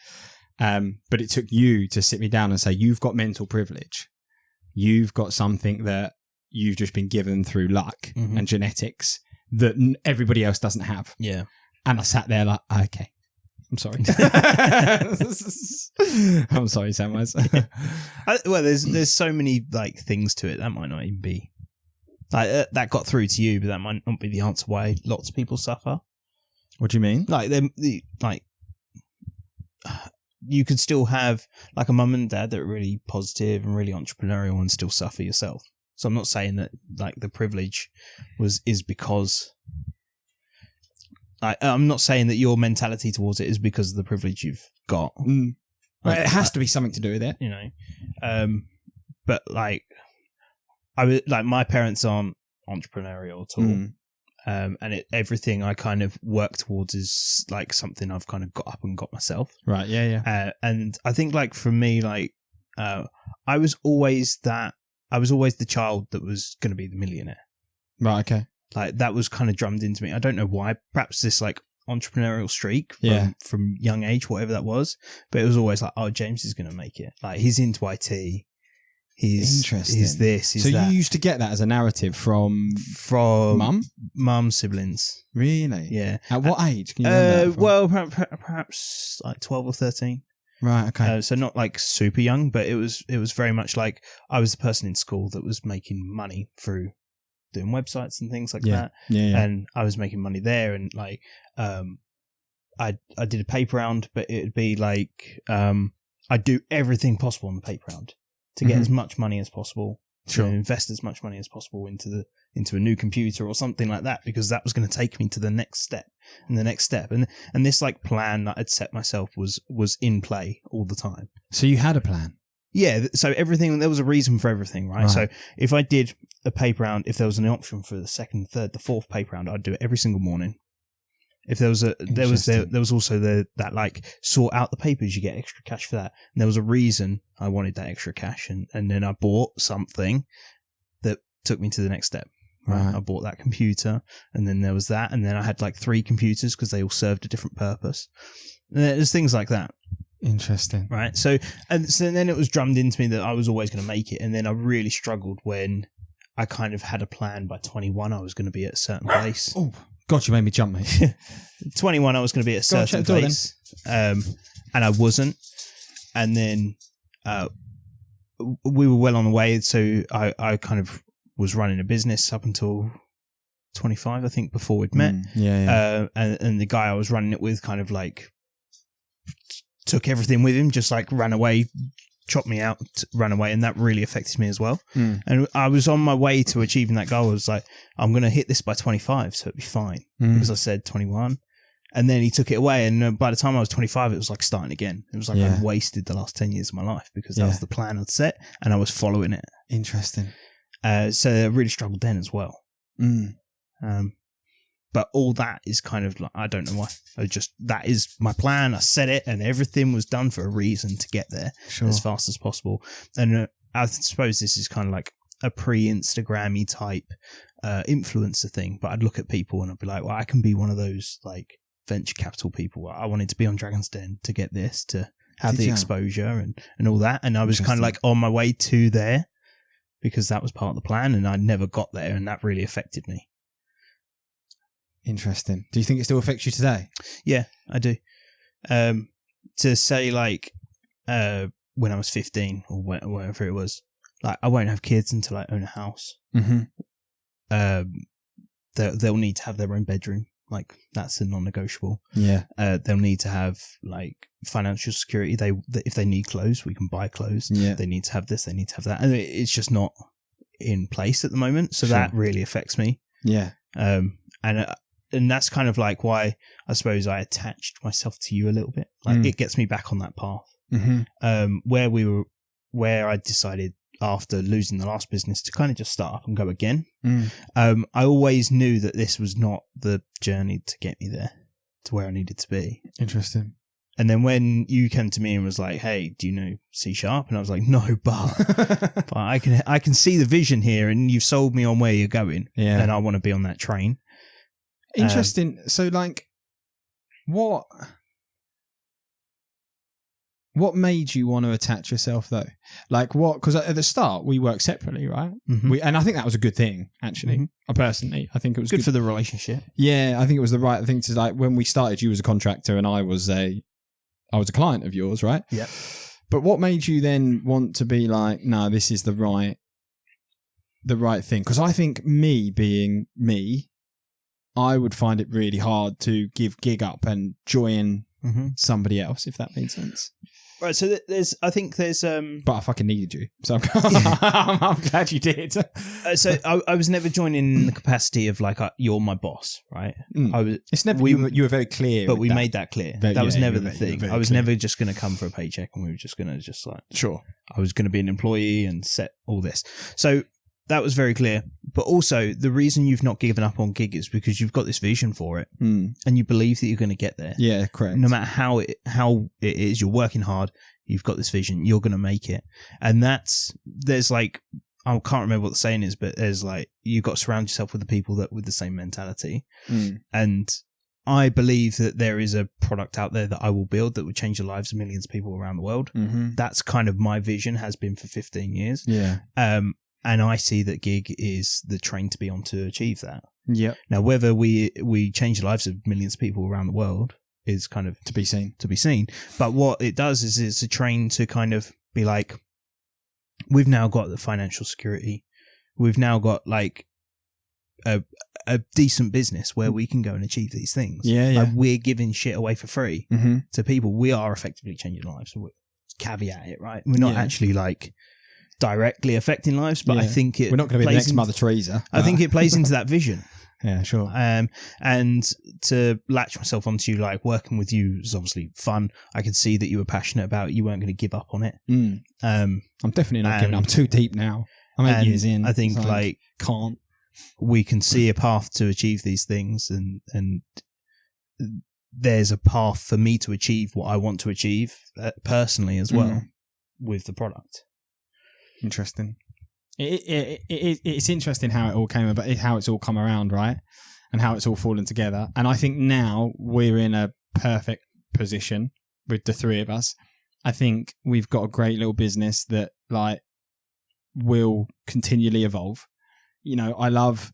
But it took you to sit me down and say, you've got mental privilege. You've got something that you've just been given through luck and genetics that everybody else doesn't have. Yeah. And I sat there like, okay, I'm sorry. I'm sorry, Samwise. Well, there's so many like things to it that might not even be like that got through to you, but that might not be the answer why lots of people suffer. What do you mean? Like you could still have like a mum and dad that are really positive and really entrepreneurial and still suffer yourself. So I'm not saying that like the privilege is because I'm not saying that your mentality towards it is because of the privilege you've got. Well, it has to be something to do with it, you know. But like my parents aren't entrepreneurial at all. And everything I kind of work towards is like something I've kind of got up and got myself. Right. Yeah. And I think like for me, like I was always the child that was going to be the millionaire. Right. Okay. Like that was kind of drummed into me. I don't know why. Perhaps this like entrepreneurial streak from young age, whatever that was. But it was always like, oh, James is going to make it. Like he's into IT. He's interesting. He's this. He's so that. You used to get that as a narrative from mum, siblings. Really? Yeah. At what age? Can you remember well, perhaps like 12 or 13. Right. Okay. So not like super young, but it was very much like I was the person in school that was making money through doing websites and things like that. Yeah. And I was making money there, and like I did a paper round, but it'd be like I'd do everything possible on the paper round to get as much money as possible, to invest as much money as possible into a new computer or something like that, because that was going to take me to the next step and the next step. And this like plan that I'd set myself was in play all the time. So you had a plan? Yeah. So everything, there was a reason for everything, right? So if I did a paper round, if there was an option for the second, third, the fourth paper round, I'd do it every single morning. If there was there was also that like sort out the papers, you get extra cash for that. And there was a reason I wanted that extra cash, and then I bought something that took me to the next step. Right. I bought that computer, and then there was that, and then I had like 3 computers because they all served a different purpose. And there's things like that. Interesting. Right. So then it was drummed into me that I was always going to make it, and then I really struggled when I kind of had a plan. By 21, I was going to be at a certain place. Oh. God, you made me jump, mate. 21, I was going to be at a certain place, and I wasn't. And then we were well on the way, so I kind of was running a business up until 25, I think, before we'd met. And the guy I was running it with kind of like took everything with him, just like ran away, chopped me out, ran away, and that really affected me as well. And I was on my way to achieving that goal. I was like, I'm going to hit this by 25, so it'll be fine, because I said 21. And then he took it away, and by the time I was 25, it was like starting again. It was like I wasted the last 10 years of my life, because that was the plan I'd set, and I was following it. Interesting. So I really struggled then as well. But all that is kind of like, I don't know why. That is my plan. I set it, and everything was done for a reason to get there as fast as possible. And I suppose this is kind of like a pre-Instagram-y type influencer thing. But I'd look at people and I'd be like, well, I can be one of those like venture capital people. I wanted to be on Dragon's Den to get this, to have the exposure and all that. And I was kind of like on my way to there, because that was part of the plan, and I never got there, and that really affected me. Interesting. Do you think it still affects you today? Yeah, I do. To say like when I was 15 or whatever it was, like I won't have kids until I own a house. They'll need to have their own bedroom. Like that's a non-negotiable. Yeah. They'll need to have like financial security. If they need clothes, we can buy clothes. Yeah. They need to have this. They need to have that, and it's just not in place at the moment. So that really affects me. Yeah. And that's kind of like why I suppose I attached myself to you a little bit. Like it gets me back on that path. Where I decided after losing the last business to kind of just start up and go again. I always knew that this was not the journey to get me there to where I needed to be. Interesting. And then when you came to me and was like, "Hey, do you know C#?" and I was like, "No, but I can see the vision here, and you've sold me on where you're going, and I want to be on that train." Interesting. So, like, what made you want to attach yourself, though? Like, what? Because at the start, we worked separately, right? And I think that was a good thing, actually. Personally, I think it was good for the relationship. Yeah, I think it was the right thing to, like, when we started, you was a contractor and I was a client of yours, right? Yeah. But what made you then want to be like, no, this is the right thing? Because I think me being me, I would find it really hard to give Giig up and join somebody else, if that made sense. Right, so I think there's but I fucking needed you, so I'm glad you did. So I was never joining in the capacity of like you're my boss, right? It's never. You were very clear, but we made that clear. That was never the thing. I was never just going to come for a paycheck, and we were just going to I was going to be an employee and set all this. So that was very clear. But also, the reason you've not given up on Giig is because you've got this vision for it, and you believe that you're going to get there. Yeah, correct. No matter how it is, you're working hard. You've got this vision. You're going to make it, and there's like, I can't remember what the saying is, but there's like, you've got to surround yourself with the people that with the same mentality. And I believe that there is a product out there that I will build that would change the lives of millions of people around the world. That's kind of my vision, has been for 15 years. Yeah. And I see that Giig is the train to be on to achieve that. Yeah. Now, whether we change the lives of millions of people around the world is kind of to be seen. But what it does is it's a train to kind of be like, we've now got the financial security. We've now got like a decent business where we can go and achieve these things. Yeah, yeah. Like, we're giving shit away for free to people. We are effectively changing lives. So caveat it, right? We're not actually like directly affecting lives, but I think we're not going to be the next Mother Teresa. I think it plays into that vision. Yeah, sure. And to latch myself onto you, like, working with you is obviously fun. I could see that you were passionate about it. You weren't going to give up on it. I'm definitely not giving up. I'm too deep now. I'm 8 years in. I think like can't. We can see a path to achieve these things, and there's a path for me to achieve what I want to achieve personally as well with the product. Interesting. It's interesting how it all came about, how it's all come around, right? And how it's all fallen together. And I think now we're in a perfect position with the three of us. I think we've got a great little business that like will continually evolve. You know, I love,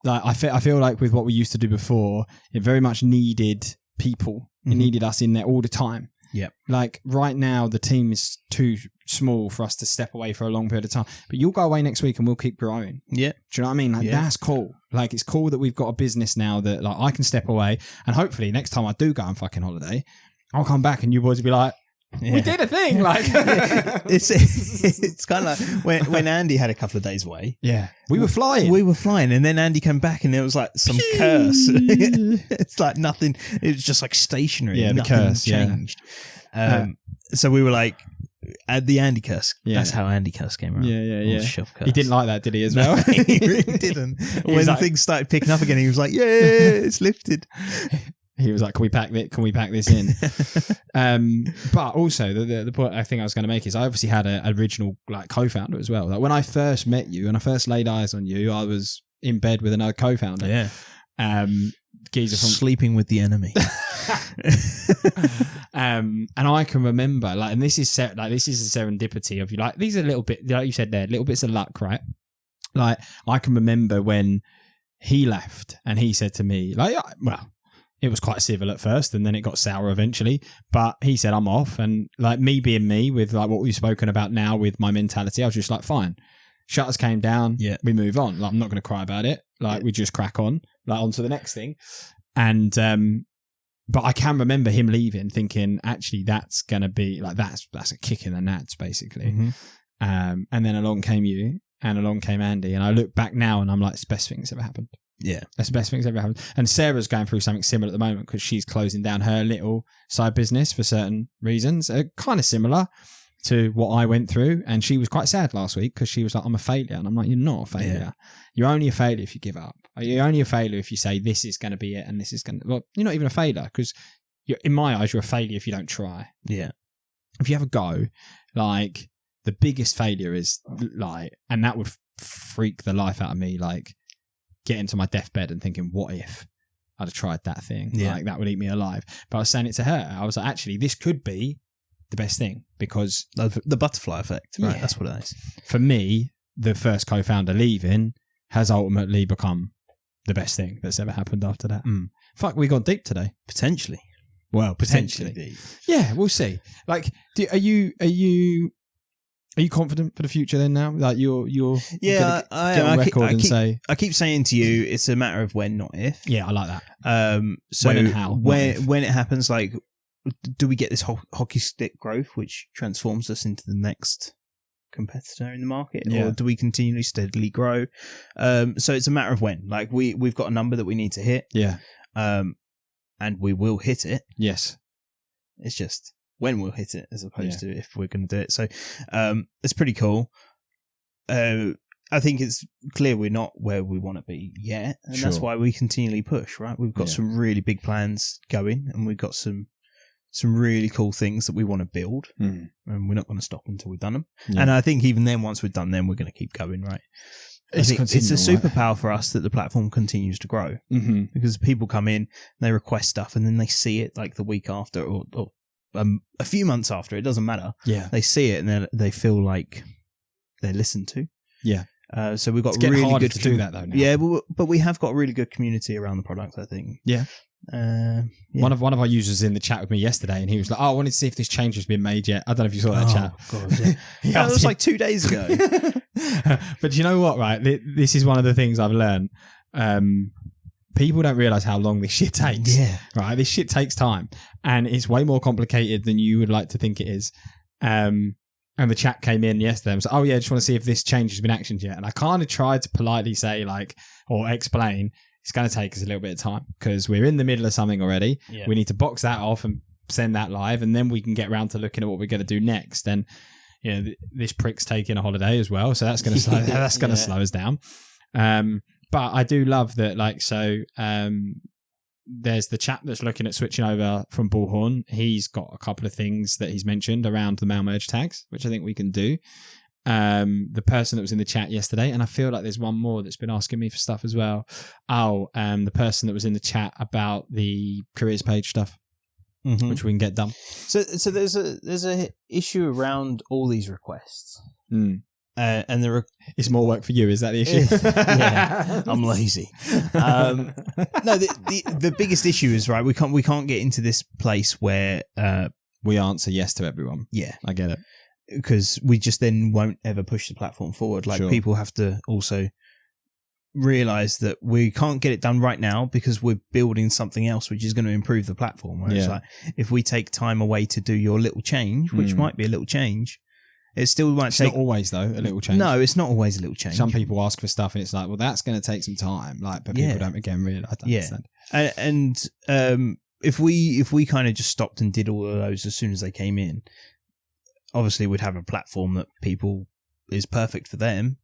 like, I feel like with what we used to do before, it very much needed people. It needed us in there all the time. Yep. Like right now, the team is too small for us to step away for a long period of time. But you'll go away next week and we'll keep growing. Yeah. Do you know what I mean? Like that's cool. Like it's cool that we've got a business now that like I can step away, and hopefully next time I do go on fucking holiday, I'll come back and you boys will be like, we did a thing. Like it's kind of like when Andy had a couple of days away. Yeah. We were flying, and then Andy came back and there was like some curse. It's like nothing. It was just like stationary. Yeah, the curse changed. So we were like, the Andy curse. Yeah. That's how Andy curse came around. Yeah. He didn't like that, did he, as well? No, he really didn't. When things started picking up again, he was like, yeah, it's lifted. He was like, can we pack this in? But also, the point I think I was going to make is I obviously had an original like co-founder as well. Like when I first met you and I first laid eyes on you, I was in bed with another co-founder. Yeah. Geezer from sleeping with the enemy. And I can remember, like, and this is a serendipity of you. Like, these are a little bit, like you said there, little bits of luck, right? Like, I can remember when he left and he said to me, like, well, it was quite civil at first and then it got sour eventually, but he said, I'm off. And like me being me with like what we've spoken about now with my mentality, I was just like, fine. Shutters came down. Yeah. We move on. Like, I'm not going to cry about it. Like we just crack on, like on to the next thing. And, but I can remember him leaving thinking, actually, that's going to be like, that's a kick in the nads basically. And then along came you and along came Andy. And I look back now and I'm like, it's the best thing that's ever happened. Yeah. That's the best thing that's ever happened. And Sarah's going through something similar at the moment because she's closing down her little side business for certain reasons, kind of similar to what I went through. And she was quite sad last week because she was like, I'm a failure. And I'm like, you're not a failure. Yeah. You're only a failure if you give up. You're only a failure if you say this is going to be it and this is going to... Well, you're not even a failure because in my eyes, you're a failure if you don't try. Yeah. If you have a go, like the biggest failure is like, and that would freak the life out of me, like, getting to my deathbed and thinking, what if I'd have tried that thing? Yeah. Like that would eat me alive. But I was saying it to her. I was like, actually, this could be the best thing because the butterfly effect, right? Yeah. That's what it is. For me, the first co-founder leaving has ultimately become the best thing that's ever happened after that. Fuck, we got deep today. Potentially. Well, potentially. Yeah, we'll see. Like, are you confident for the future then now? Like you're yeah, get on record and say... I keep saying to you, it's a matter of when, not if. Yeah, I like that. So when and how. When it happens, like, do we get this hockey stick growth, which transforms us into the next competitor in the market? Yeah. Or do we continually steadily grow? So it's a matter of when. Like, we've got a number that we need to hit. Yeah. And we will hit it. Yes. It's just... when we'll hit it as opposed to if we're going to do it. So it's pretty cool. I think it's clear we're not where we want to be yet, and that's why we continually push. Right, we've got some really big plans going, and we've got some really cool things that we want to build, and we're not going to stop until we've done them. Yeah. And I think even then, once we've done them, we're going to keep going. Right, it's a superpower for us that the platform continues to grow, because people come in, they request stuff, and then they see it like the week after or a few months after. It doesn't matter. Yeah, they see it and they feel like they're listened to. Yeah. So we've got really harder good to do that though now. Yeah, but we have got a really good community around the product, I think. Yeah. One of our users in the chat with me yesterday, and he was like, "Oh, I wanted to see if this change has been made yet." I don't know if you saw that chat. God, yeah. That was like 2 days ago. But you know what? Right, this is one of the things I've learned. People don't realize how long this shit takes. Yeah. Right, this shit takes time, and it's way more complicated than you would like to think it is. And the chat came in yesterday and was like, "Oh yeah, I just want to see if this change has been actioned yet." And I kind of tried to politely say or explain, it's going to take us a little bit of time because we're in the middle of something already. Yeah. We need to box that off and send that live, and then we can get around to looking at what we're going to do next. And this prick's taking a holiday as well, so that's going to slow slow us down. But I do love that. There's the chap that's looking at switching over from Bullhorn. He's got a couple of things that he's mentioned around the mail merge tags, which I think we can do. The person that was in the chat yesterday, and I feel like there's one more that's been asking me for stuff as well. The person that was in the chat about the careers page stuff, which we can get done. So there's a issue around all these requests. And it's more work for you. Is that the issue? Yeah, I'm lazy. No, the biggest issue is we can't get into this place where we answer yes to everyone. Yeah, I get it, because we just then won't ever push the platform forward. People have to also realize that we can't get it done right now because we're building something else which is going to improve the platform. Right? It's if we take time away to do your little change, which might be a little change. It still won't take. Not always though. A little change. No, it's not always a little change. Some people ask for stuff, and it's like, well, that's going to take some time. But people don't really. I don't understand. And if we kind of just stopped and did all of those as soon as they came in, obviously we'd have a platform that people is perfect for them,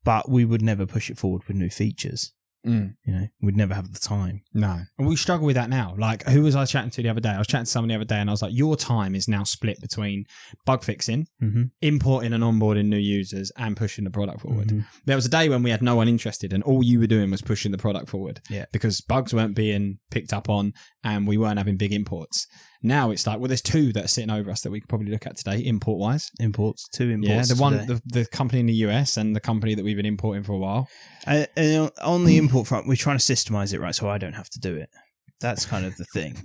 but we would never push it forward with new features. We'd never have the time. No. And we struggle with that now. Who was I chatting to the other day? I was chatting to someone the other day and I was like, your time is now split between bug fixing, importing and onboarding new users, and pushing the product forward. There was a day when we had no one interested and all you were doing was pushing the product forward. Yeah. Because bugs weren't being picked up on and we weren't having big imports. Now it's like, well, there's 2 that are sitting over us that we could probably look at today, import-wise. 2 imports. Yeah, the company in the US and the company that we've been importing for a while. And on the import front, we're trying to systemize it, right, so I don't have to do it. That's kind of the thing.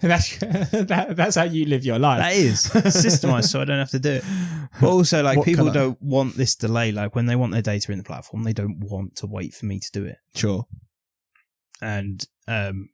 That's how you live your life. That is. Systemized so I don't have to do it. But also, people don't want this delay. When they want their data in the platform, they don't want to wait for me to do it. Sure. And, I'm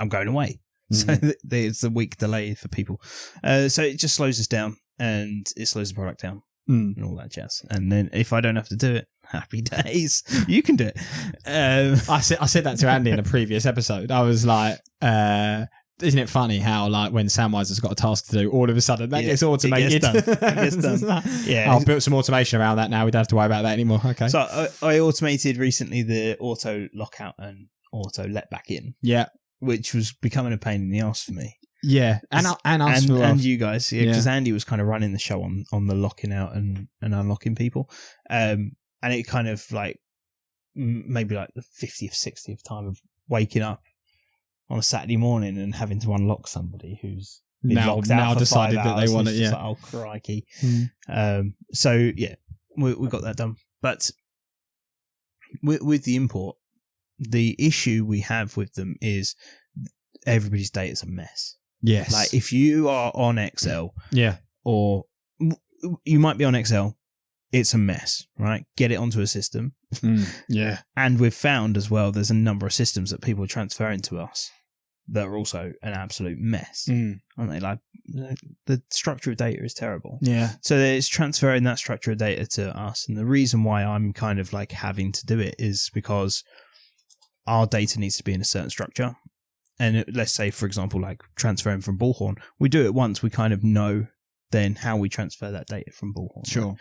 going away. So it's a week delay for people. So it just slows us down and it slows the product down and all that jazz. And then if I don't have to do it, happy days. You can do it. I said that to Andy in a previous episode. I was like, isn't it funny how when Samwise has got a task to do, all of a sudden that gets automated. It gets done. Yeah. I've built some automation around that now. We don't have to worry about that anymore. Okay. So I automated recently the auto lockout and auto let back in. Yeah. Which was becoming a pain in the ass for me. Yeah, and you guys, because Andy was kind of running the show on the locking out and unlocking people, and it kind of maybe the 50th, 60th time of waking up on a Saturday morning and having to unlock somebody who's been locked out for decided 5 hours. That they want it. Yeah, oh crikey. So yeah, we got that done, but with the import. The issue we have with them is everybody's data is a mess. Yes. If you are on Excel, or you might be on Excel, it's a mess, right? Get it onto a system. Yeah. And we've found as well, there's a number of systems that people are transferring to us that are also an absolute mess, aren't they? The structure of data is terrible. Yeah. So it's transferring that structure of data to us. And the reason why I'm kind of having to do it is because our data needs to be in a certain structure. And let's say, for example, transferring from Bullhorn, we do it once, we kind of know then how we transfer that data from Bullhorn. Sure.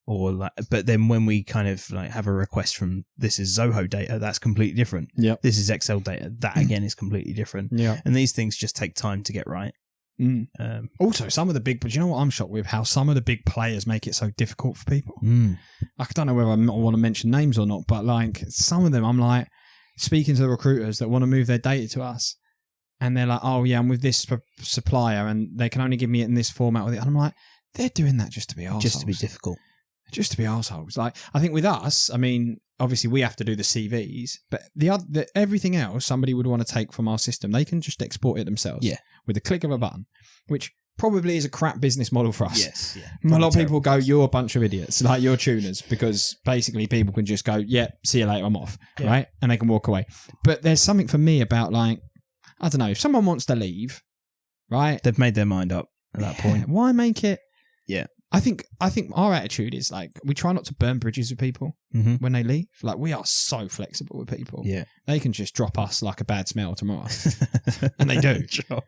or like, but then when we kind of like have a request from this is Zoho data, that's completely different. Yeah. This is Excel data, that again is completely different. Yeah. And these things just take time to get right. Also, some of the big, but you know what I'm shocked with? How some of the big players make it so difficult for people. I don't know whether I want to mention names or not, but like some of them, I'm like speaking to the recruiters that want to move their data to us, and they're like, "Oh yeah, I'm with this supplier, and they can only give me it in this format with it." And I'm like, they're doing that just to be arseholes. Just to be difficult. Just to be arseholes. Like, I think with us, I mean, obviously we have to do the CVs, but everything else somebody would want to take from our system, they can just export it themselves. Yeah. With a click of a button, which probably is a crap business model for us. Yes. Yeah. A lot of people go, "You're a bunch of idiots," like you're tuners, because basically people can just go, "Yeah, see you later, I'm off," right? And they can walk away. But there's something for me about like, I don't know, if someone wants to leave, right? They've made their mind up at that point. Why make it? Yeah. I think our attitude is like we try not to burn bridges with people when they leave. Like we are so flexible with people. Yeah. They can just drop us like a bad smell tomorrow. And they do. Sure.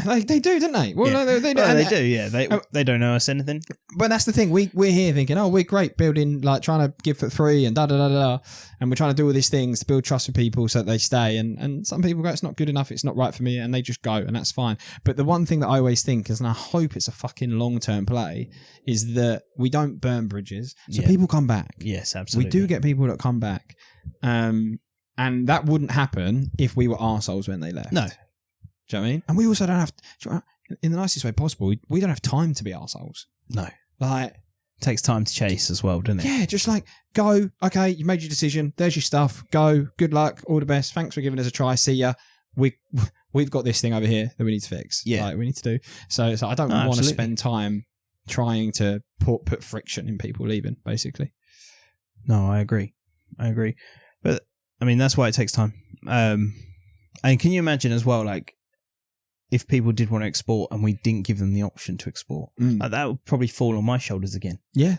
They do, don't they? Well, yeah. no, they do. Well, they do, yeah. They don't know us anything. But that's the thing. We're here thinking, oh, we're great building, like trying to give for free and da-da-da-da. And we're trying to do all these things to build trust with people so that they stay. And some people go, it's not good enough, it's not right for me. And they just go, and that's fine. But the one thing that I always think is, and I hope it's a fucking long-term play, is that we don't burn bridges. So people come back. Yes, absolutely. We do get people that come back. And that wouldn't happen if we were arseholes when they left. No. Do you know what I mean? And we also don't have, in the nicest way possible, we don't have time to be arseholes. No. Like, it takes time to chase as well, doesn't it? Yeah, just like, go, okay, you made your decision, there's your stuff, go, good luck, all the best, thanks for giving us a try, see ya. We've got this thing over here that we need to fix. Yeah. Like, we need to do. So I don't want to spend time trying to put friction in people leaving, basically. No, I agree. But, I mean, that's why it takes time. And can you imagine as well, like, if people did want to export and we didn't give them the option to export, that would probably fall on my shoulders again. Yeah.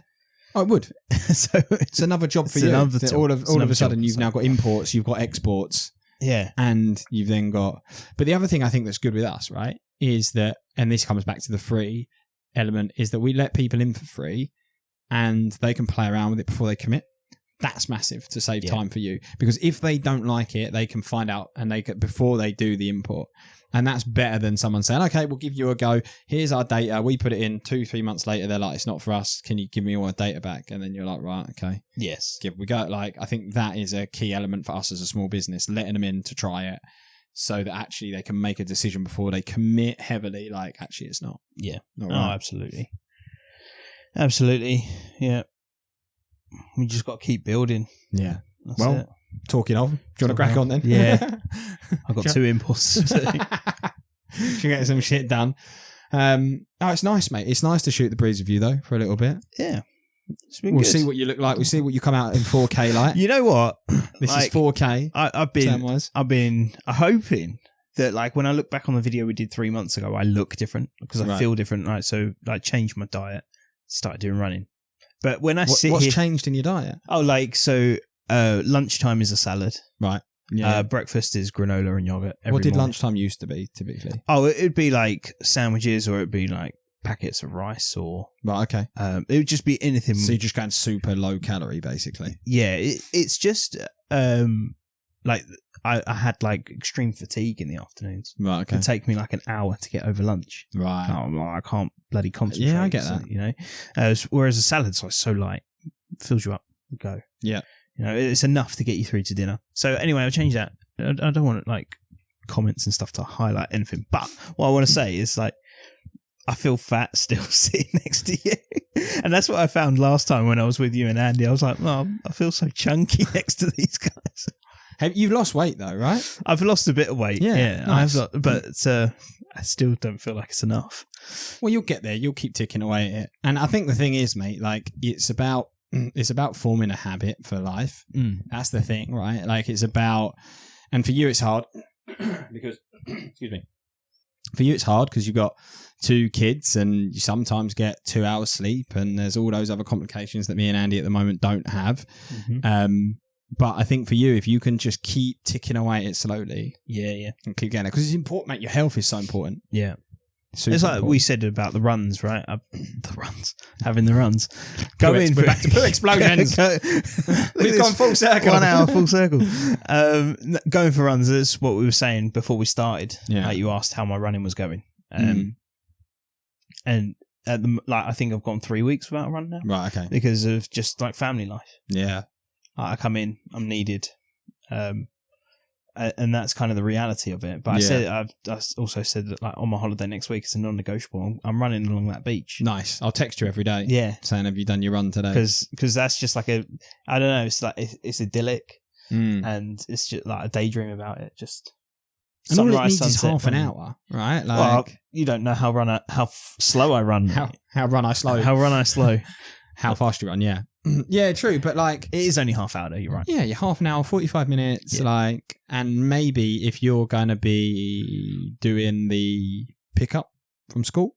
Oh, it would. So it's another job for you. All of a sudden, you've now got imports, you've got exports. Yeah. And you've then got... But the other thing I think that's good with us, right, is that, and this comes back to the free element, is that we let people in for free and they can play around with it before they commit. That's massive to save time for you, because if they don't like it, they can find out and they can, before they do the import. And that's better than someone saying, okay, we'll give you a go. Here's our data. We put it in 2-3 months later. They're like, it's not for us. Can you give me all our data back? And then you're like, right, okay. Yes. Give we go. Like, I think that is a key element for us as a small business, letting them in to try it so that actually they can make a decision before they commit heavily. Like, actually, it's not. Yeah. Not right. right. Oh, absolutely. Absolutely. Yeah. We just got to keep building. Yeah. That's well, it. Talking of, do you want to crack on then? Yeah. I've got 2 imports to do. Should get some shit done. It's nice, mate. It's nice to shoot the breeze with you, though, for a little bit. Yeah. We'll good. see what you look like. We'll see what you come out in 4K like. You know what? This is 4K. I've been hoping that, like, when I look back on the video we did 3 months ago, I look different because I feel different. Right, so like, changed my diet, started doing running. But when I sit what's here, changed in your diet? Oh, like, so lunchtime is a salad. Right. Yeah. Breakfast is granola and yogurt. What did morning. lunchtime used to be, typically? Oh, it'd be like sandwiches, or it'd be like packets of rice, or right. Okay. It would just be anything. So you're just going super low calorie, basically. Yeah, it's just like I had like extreme fatigue in the afternoons. Right. Okay. It'd take me like an hour to get over lunch. Right. I can't bloody concentrate. Yeah, I get that. You know, whereas a salad's like so light, fills you up. Go. Yeah. You know, it's enough to get you through to dinner. So anyway, I'll change that. I don't want like comments and stuff to highlight anything, but what I want to say is, like, I feel fat still sitting next to you. And that's what I found last time when I was with you and Andy. I was like, oh, I feel so chunky next to these guys. You've lost weight though, right? I've lost a bit of weight. Yeah, nice. but I still don't feel like it's enough. Well, you'll get there. You'll keep ticking away at it. And I think the thing is, mate, like, it's about forming a habit for life. That's the thing, right? Like, it's about, and for you it's hard because, excuse me, for you it's hard because you've got 2 kids and you sometimes get 2 hours sleep, and there's all those other complications that me and Andy at the moment don't have. But I think for you, if you can just keep ticking away at it slowly, and keep getting it, because it's important, mate. Your health is so important. Yeah. Super it's like important. we said about the runs, right? Having the runs. We're back to poo explosions. We've gone full circle. 1 hour full circle. Going for runs is what we were saying before we started. Yeah. You asked how my running was going, and I think I've gone 3 weeks without a run now. Right. Okay. Because of just like family life. Yeah. I come in, I'm needed, and that's kind of the reality of it. But I also said that like on my holiday next week, it's a non-negotiable. I'm running along that beach. Nice. I'll text you every day. Yeah, saying, have you done your run today? Because that's just like I don't know. It's like it's idyllic, and it's just like a daydream about it. Just and all it sunrise, needs is sunset, half an running. hour, right? Like Well, you don't know how slow I run. how run I slow. How run I slow. How fast you run, yeah. Yeah, true, but like... It is only half hour though, you're right. Yeah, you're half an hour, 45 minutes, like... And maybe if you're going to be doing the pickup from school,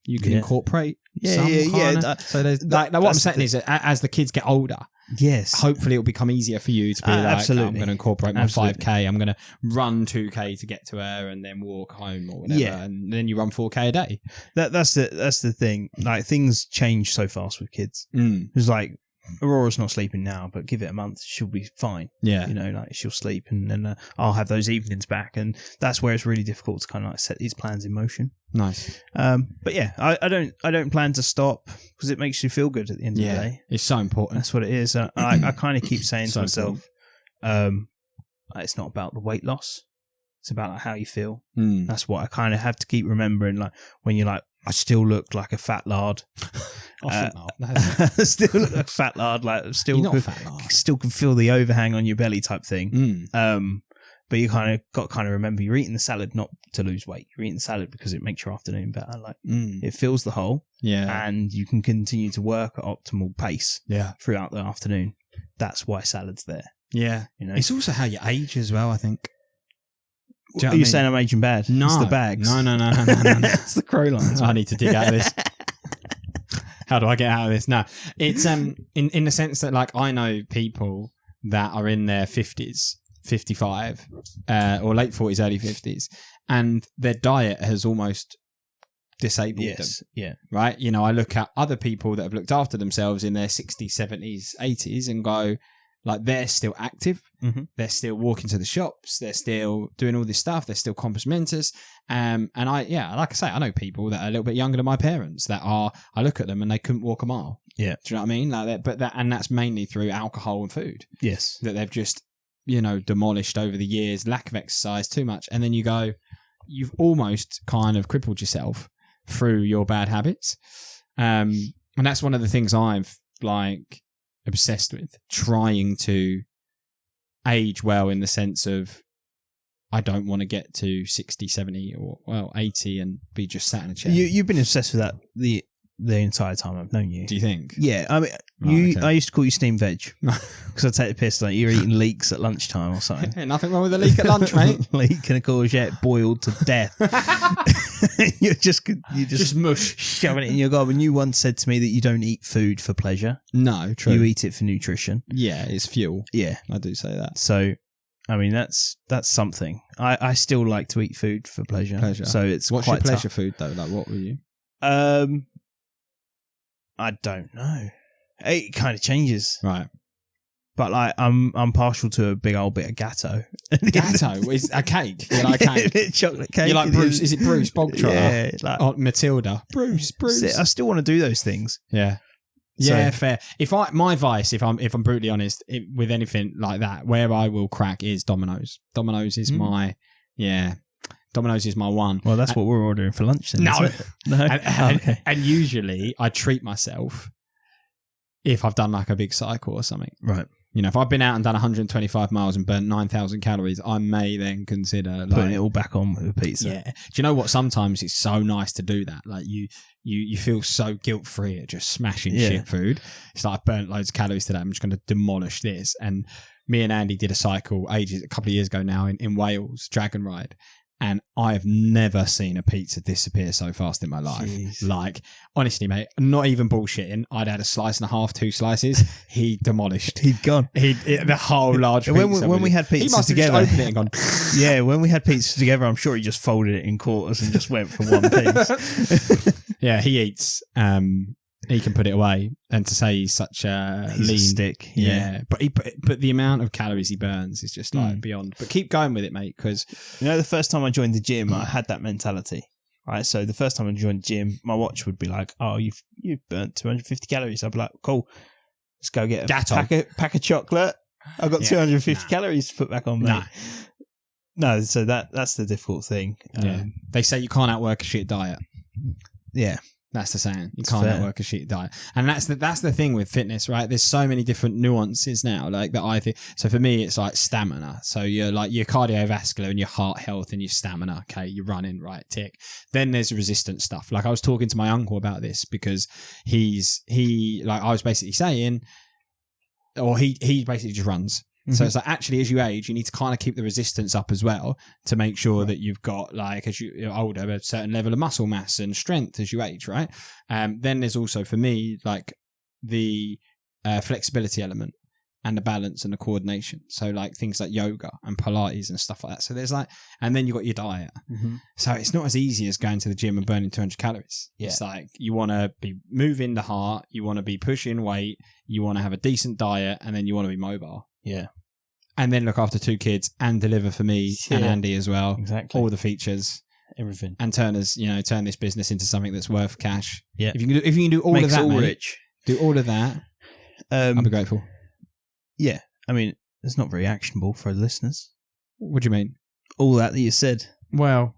you can incorporate So there's what I'm saying is that as the kids get older... Yes. Hopefully it'll become easier for you to be like, absolutely. I'm going to incorporate my 5K, I'm going to run 2K to get to her and then walk home or whatever. Yeah. And then you run 4K a day. That's the thing. Like things change so fast with kids. Mm. It's like Aurora's not sleeping now, but give it a month, she'll be fine. Yeah. You know, like she'll sleep and then I'll have those evenings back. And that's where it's really difficult to kind of like set these plans in motion. Nice. But yeah, I don't plan to stop because it makes you feel good at the end of the day. It's so important. That's what it is. I kind of keep saying to myself, it's not about the weight loss. It's about like how you feel. Mm. That's what I kind of have to keep remembering. Like when you're like, I still look like a fat lard. Still look like a fat lard. Like still, still can feel the overhang on your belly type thing. But you kind of remember you're eating the salad not to lose weight. You're eating the salad because it makes your afternoon better. Like it fills the hole. Yeah, and you can continue to work at optimal pace. Yeah, throughout the afternoon. That's why salad's there. Yeah, you know, it's also how you age as well. I think. Are you saying I'm aging bad? No. It's the bags. No. It's the crow lines. I need to dig out of this. How do I get out of this? No. It's in the sense that like I know people that are in their 50s, 55, or late 40s, early 50s, and their diet has almost disabled them. Yeah. Right? You know, I look at other people that have looked after themselves in their 60s, 70s, 80s and go, like, they're still active. Mm-hmm. They're still walking to the shops. They're still doing all this stuff. They're still compos mentis. And like I say, I know people that are a little bit younger than my parents that are, I look at them and they couldn't walk a mile. Yeah. Do you know what I mean? Like that, and that's mainly through alcohol and food. Yes. That they've just, you know, demolished over the years, lack of exercise, too much. And then you go, you've almost kind of crippled yourself through your bad habits. And that's one of the things I've like obsessed with, trying to age well in the sense of I don't want to get to 60, 70 or 80 and be just sat in a chair. You've been obsessed with that the entire time I've known you. Do you think? Yeah, I mean, I used to call you steamed veg because I take the piss like you're eating leeks at lunchtime or something. Nothing wrong with a leek at lunch, mate. Leek and a courgette boiled to death. you just mush, shoving it in your gob. And you once said to me that you don't eat food for pleasure. No, true. You eat it for nutrition. Yeah, it's fuel. Yeah, I do say that. So, I mean, that's something. I still like to eat food for pleasure. So it's what's quite your pleasure tough. food though? Like, what were you? I don't know. It kind of changes, right? But like, I'm partial to a big old bit of gatto. Gatto is a cake. You like cake? Chocolate cake. You like Bruce? Is it Bruce Bogtrotter? Yeah, like Matilda. Bruce. I still want to do those things. Yeah. Yeah, fair. My vice, if I'm brutally honest, with anything like that, where I will crack is Domino's. Domino's is Domino's is my one. Well, that's what we're ordering for lunch then. No. Okay. And usually I treat myself if I've done like a big cycle or something. Right. You know, if I've been out and done 125 miles and burnt 9,000 calories, I may then consider putting it all back on with a pizza. Yeah. Do you know what? Sometimes it's so nice to do that. Like you feel so guilt-free at just smashing shit food. It's like, I burnt loads of calories today. I'm just going to demolish this. And me and Andy did a cycle a couple of years ago now in Wales, Dragon Ride. And I've never seen a pizza disappear so fast in my life. Jeez. Like, honestly, mate, not even bullshitting. I'd had a slice and a half, 2 slices. He demolished. He'd gone. The whole large pizza. When we had he pizza must have together, just opened it and gone. yeah, when we had pizza together, I'm sure he just folded it in quarters and just went for one piece. Yeah, he eats. He can put it away, and to say he's such a He's a lean stick. yeah. But the amount of calories he burns is just like beyond. But keep going with it, mate, because You know, the first time I joined the gym, I had that mentality. Right, so the first time I joined the gym, my watch would be like, "Oh, you've burnt 250 calories." I'd be like, "Cool, let's go get a pack of chocolate. I've got 250 calories to put back on, mate." No, so that's the difficult thing. Yeah. They say you can't outwork a shit diet. Yeah. That's the saying. You It's can't fair. outwork a shit diet. And that's the thing with fitness, right? There's so many different nuances now, like that I think. So for me, it's like stamina. So you're like your cardiovascular and your heart health and your stamina. Okay, you're running, right? Tick. Then there's resistance stuff. Like I was talking to my uncle about this because he like I was basically saying, or he basically just runs. So it's like actually as you age, you need to kind of keep the resistance up as well to make sure that you've got like as you're older a certain level of muscle mass and strength as you age, right? Then there's also for me like the flexibility element and the balance and the coordination. So like things like yoga and Pilates and stuff like that. So there's like, and then you've got your diet. So it's not as easy as going to the gym and burning 200 calories. Yeah. It's like you want to be moving the heart, you want to be pushing weight, you want to have a decent diet, and then you want to be mobile. Yeah. And then look after 2 kids and deliver for me and Andy as well. Exactly. All the features. Everything. And turn this business into something that's worth cash. Yeah. If you can do all Makes of that, all mate, rich. do all of that, I'll be grateful. Yeah. I mean, it's not very actionable for the listeners. What do you mean? All that you said. Well,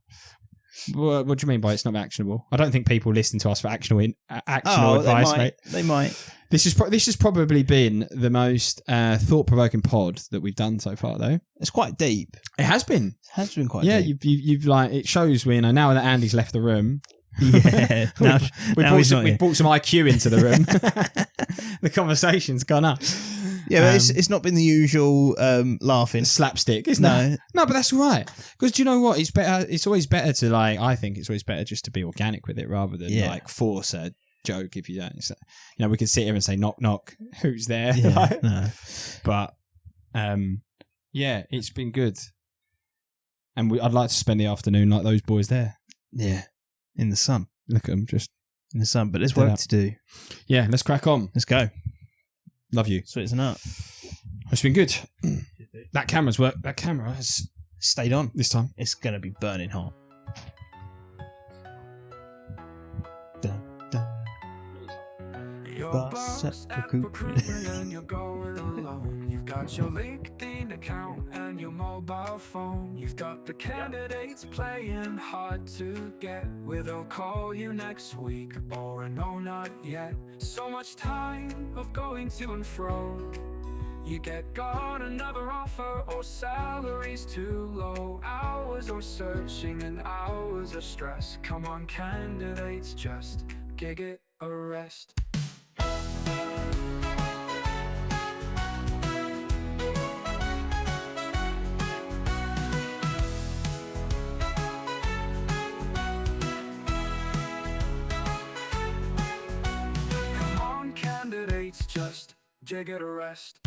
what do you mean by it's not actionable? I don't think people listen to us for actionable advice, mate. They might. This has probably been the most thought-provoking pod that we've done so far, though. It's quite deep. It has been. It has been quite Yeah, deep. you've like it shows now that Andy's left the room. Yeah. we brought some IQ into the room. The conversation's gone up. Yeah, but it's not been the usual laughing. Slapstick, isn't it? No, but that's all right. Because do you know what? It's better. It's always better to like. I think it's always better just to be organic with it rather than like force a joke. If you don't, it's, we can sit here and say knock knock. Who's there? Yeah, like, no. But yeah, it's been good. And I'd like to spend the afternoon like those boys there. Yeah, in the sun. Look at them, just in the sun. But there's work to do. Yeah, let's crack on. Let's go. Love you. Sweet as up. It's been good. That camera's worked. That camera has stayed on this time. It's going to be burning hot. Dun, dun. Your Boss boss at at recruitment and you're going alone. You've got your LinkedIn account and your mobile phone. You've got the candidates playing hard to get. Will they'll call you next week or a no, not yet. So much time of going to and fro. You got another offer or salary's too low. Hours of searching and hours of stress. Come on, candidates, just gig it a rest. Come on, candidates, just jig it a rest.